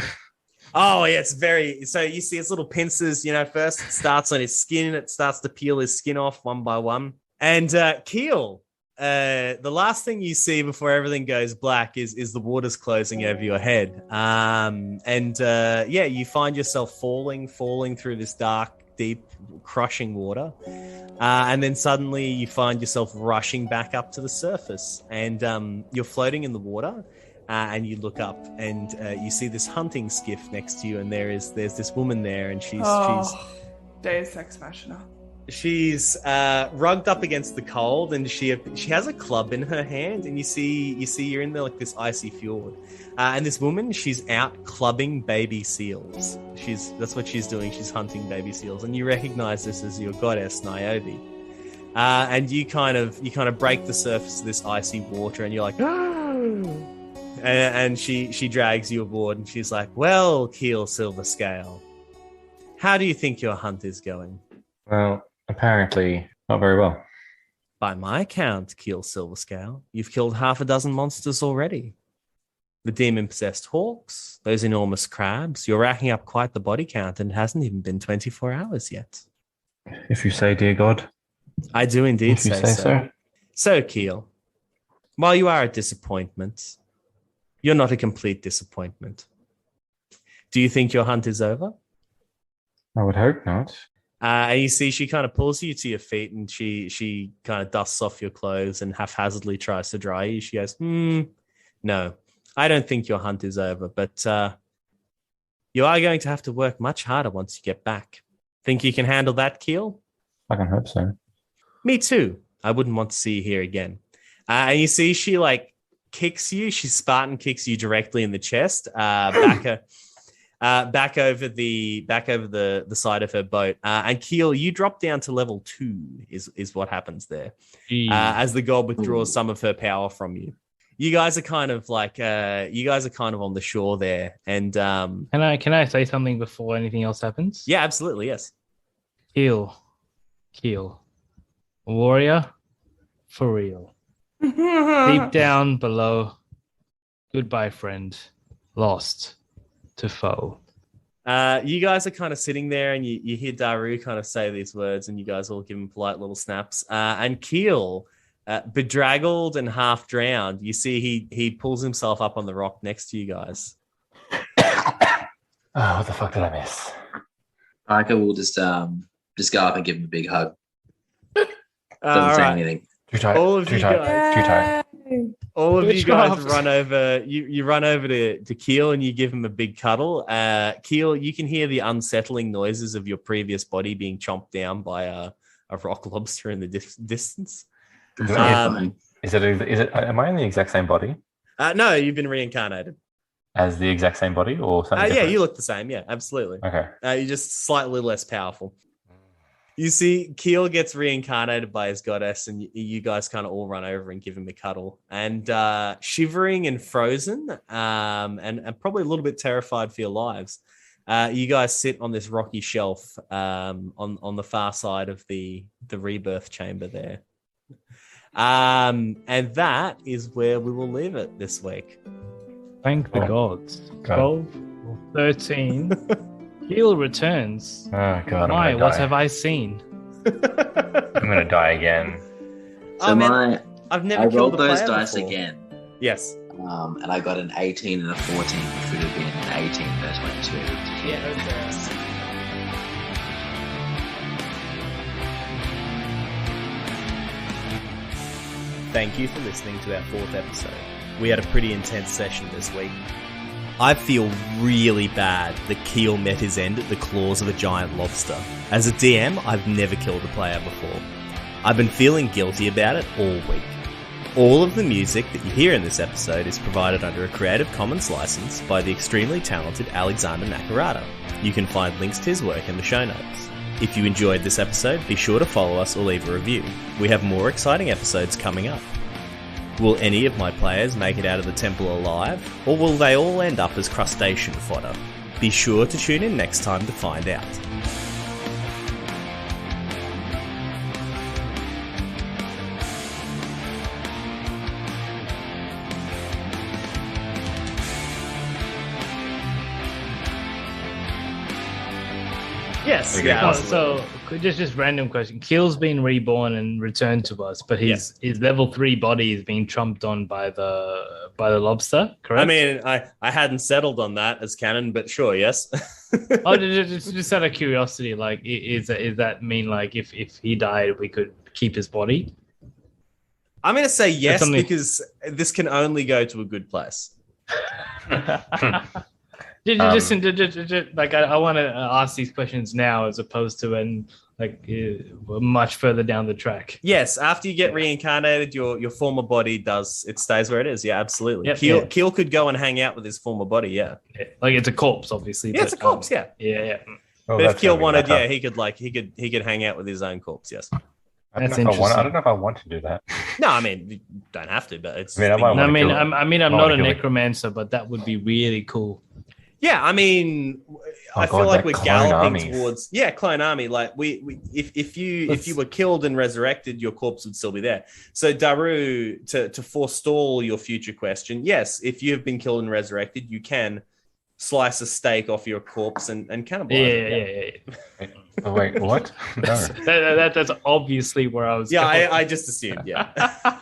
Oh, yeah, it's very... So you see its little pincers, first it starts on his skin, it starts to peel his skin off one by one. And Keel, the last thing you see before everything goes black is the water's closing over your head. You find yourself falling through this dark, deep, crushing water. And then suddenly you find yourself rushing back up to the surface. And you're floating in the water. And you look up and you see this hunting skiff next to you, and there's this woman there, and she's Deus Ex Machina. She's rugged up against the cold, and she has a club in her hand, and you see you're in there like this icy fjord, and this woman, she's out clubbing baby seals. That's what she's doing. She's hunting baby seals, and you recognize this as your goddess Niobe. And you kind of break the surface of this icy water, and you're like, oh. And she drags you aboard, and she's like, well, Keel Silverscale, how do you think your hunt is going? Well, apparently not very well. By my account, Keel Silverscale, you've killed 6 monsters already. The demon-possessed hawks, those enormous crabs. You're racking up quite the body count, and it hasn't even been 24 hours yet. If you say, dear God. I do indeed if you say so. So, Keel, while you are a disappointment, you're not a complete disappointment. Do you think your hunt is over? I would hope not. And you see she kind of pulls you to your feet, and she kind of dusts off your clothes and haphazardly tries to dry you. She goes, no, I don't think your hunt is over, but you are going to have to work much harder once you get back. Think you can handle that, Keel? I can hope so. Me too. I wouldn't want to see you here again. And you see she kicks you. She Spartan kicks you directly in the chest. back over the side of her boat. And Keel, you drop down to level 2 is what happens there. As the god withdraws some of her power from you. You guys are kind of on the shore there. And can I say something before anything else happens? Yeah, absolutely, yes. Keel. Warrior for real. Deep down below. Goodbye, friend. Lost to foe. You guys are kind of sitting there and you hear Daru kind of say these words and you guys all give him polite little snaps. And Keel, bedraggled and half drowned, you see he pulls himself up on the rock next to you guys. Oh, what the fuck did I miss? Parker will just go up and give him a big hug. Doesn't say anything. All of you guys run over. You run over to Keel and you give him a big cuddle. Keel, you can hear the unsettling noises of your previous body being chomped down by a rock lobster in the distance. Is it? Am I in the exact same body? No, you've been reincarnated. As the exact same body, or something? Yeah, you look the same. Yeah, absolutely. Okay. You're just slightly less powerful. You see, Keel gets reincarnated by his goddess, and you guys kind of all run over and give him a cuddle. And shivering and frozen, and probably a little bit terrified for your lives, you guys sit on this rocky shelf on the far side of the rebirth chamber there. And that is where we will leave it this week. Thank the gods. 12, 13. Keel returns. Oh god! My, what have I seen? I'm gonna die again. So I've never I killed rolled those dice before. again. Yes. And I got an 18 and a 14, which would have been an 18 versus 22. Yeah. Thank you for listening to our 4th episode. We had a pretty intense session this week. I feel really bad that Keel met his end at the claws of a giant lobster. As a DM, I've never killed a player before. I've been feeling guilty about it all week. All of the music that you hear in this episode is provided under a Creative Commons license by the extremely talented Alexander Nakarada. You can find links to his work in the show notes. If you enjoyed this episode, be sure to follow us or leave a review. We have more exciting episodes coming up. Will any of my players make it out of the temple alive, or will they all end up as crustacean fodder? Be sure to tune in next time to find out. Yes. Yeah. So just random question. Keel's been reborn and returned to us, but his level 3 body is being trumped on by the lobster. Correct. I mean, I hadn't settled on that as canon, but sure, yes. just out of curiosity, like, is that mean like if he died, we could keep his body? I'm going to say yes because this can only go to a good place. I want to ask these questions now as opposed to when much further down the track. Yes, after you get reincarnated, your former body stays where it is. Yeah, absolutely. Yep, Keel could go and hang out with his former body. Yeah, like it's a corpse, obviously. Yeah, it's a corpse. Yeah. Well, but if Keel wanted, he could hang out with his own corpse. Yes. I don't know if I want to do that. No, I mean, you don't have to, but it's. I'm not a necromancer, but that would be really cool. Yeah, I mean, I feel like we're galloping towards clone army. Like if you were killed and resurrected, your corpse would still be there. So Daru, to forestall your future question, yes, if you have been killed and resurrected, you can slice a steak off your corpse and cannibalize it. Yeah. Oh, wait, what? No. That's obviously where I was. Yeah, I just assumed. Yeah.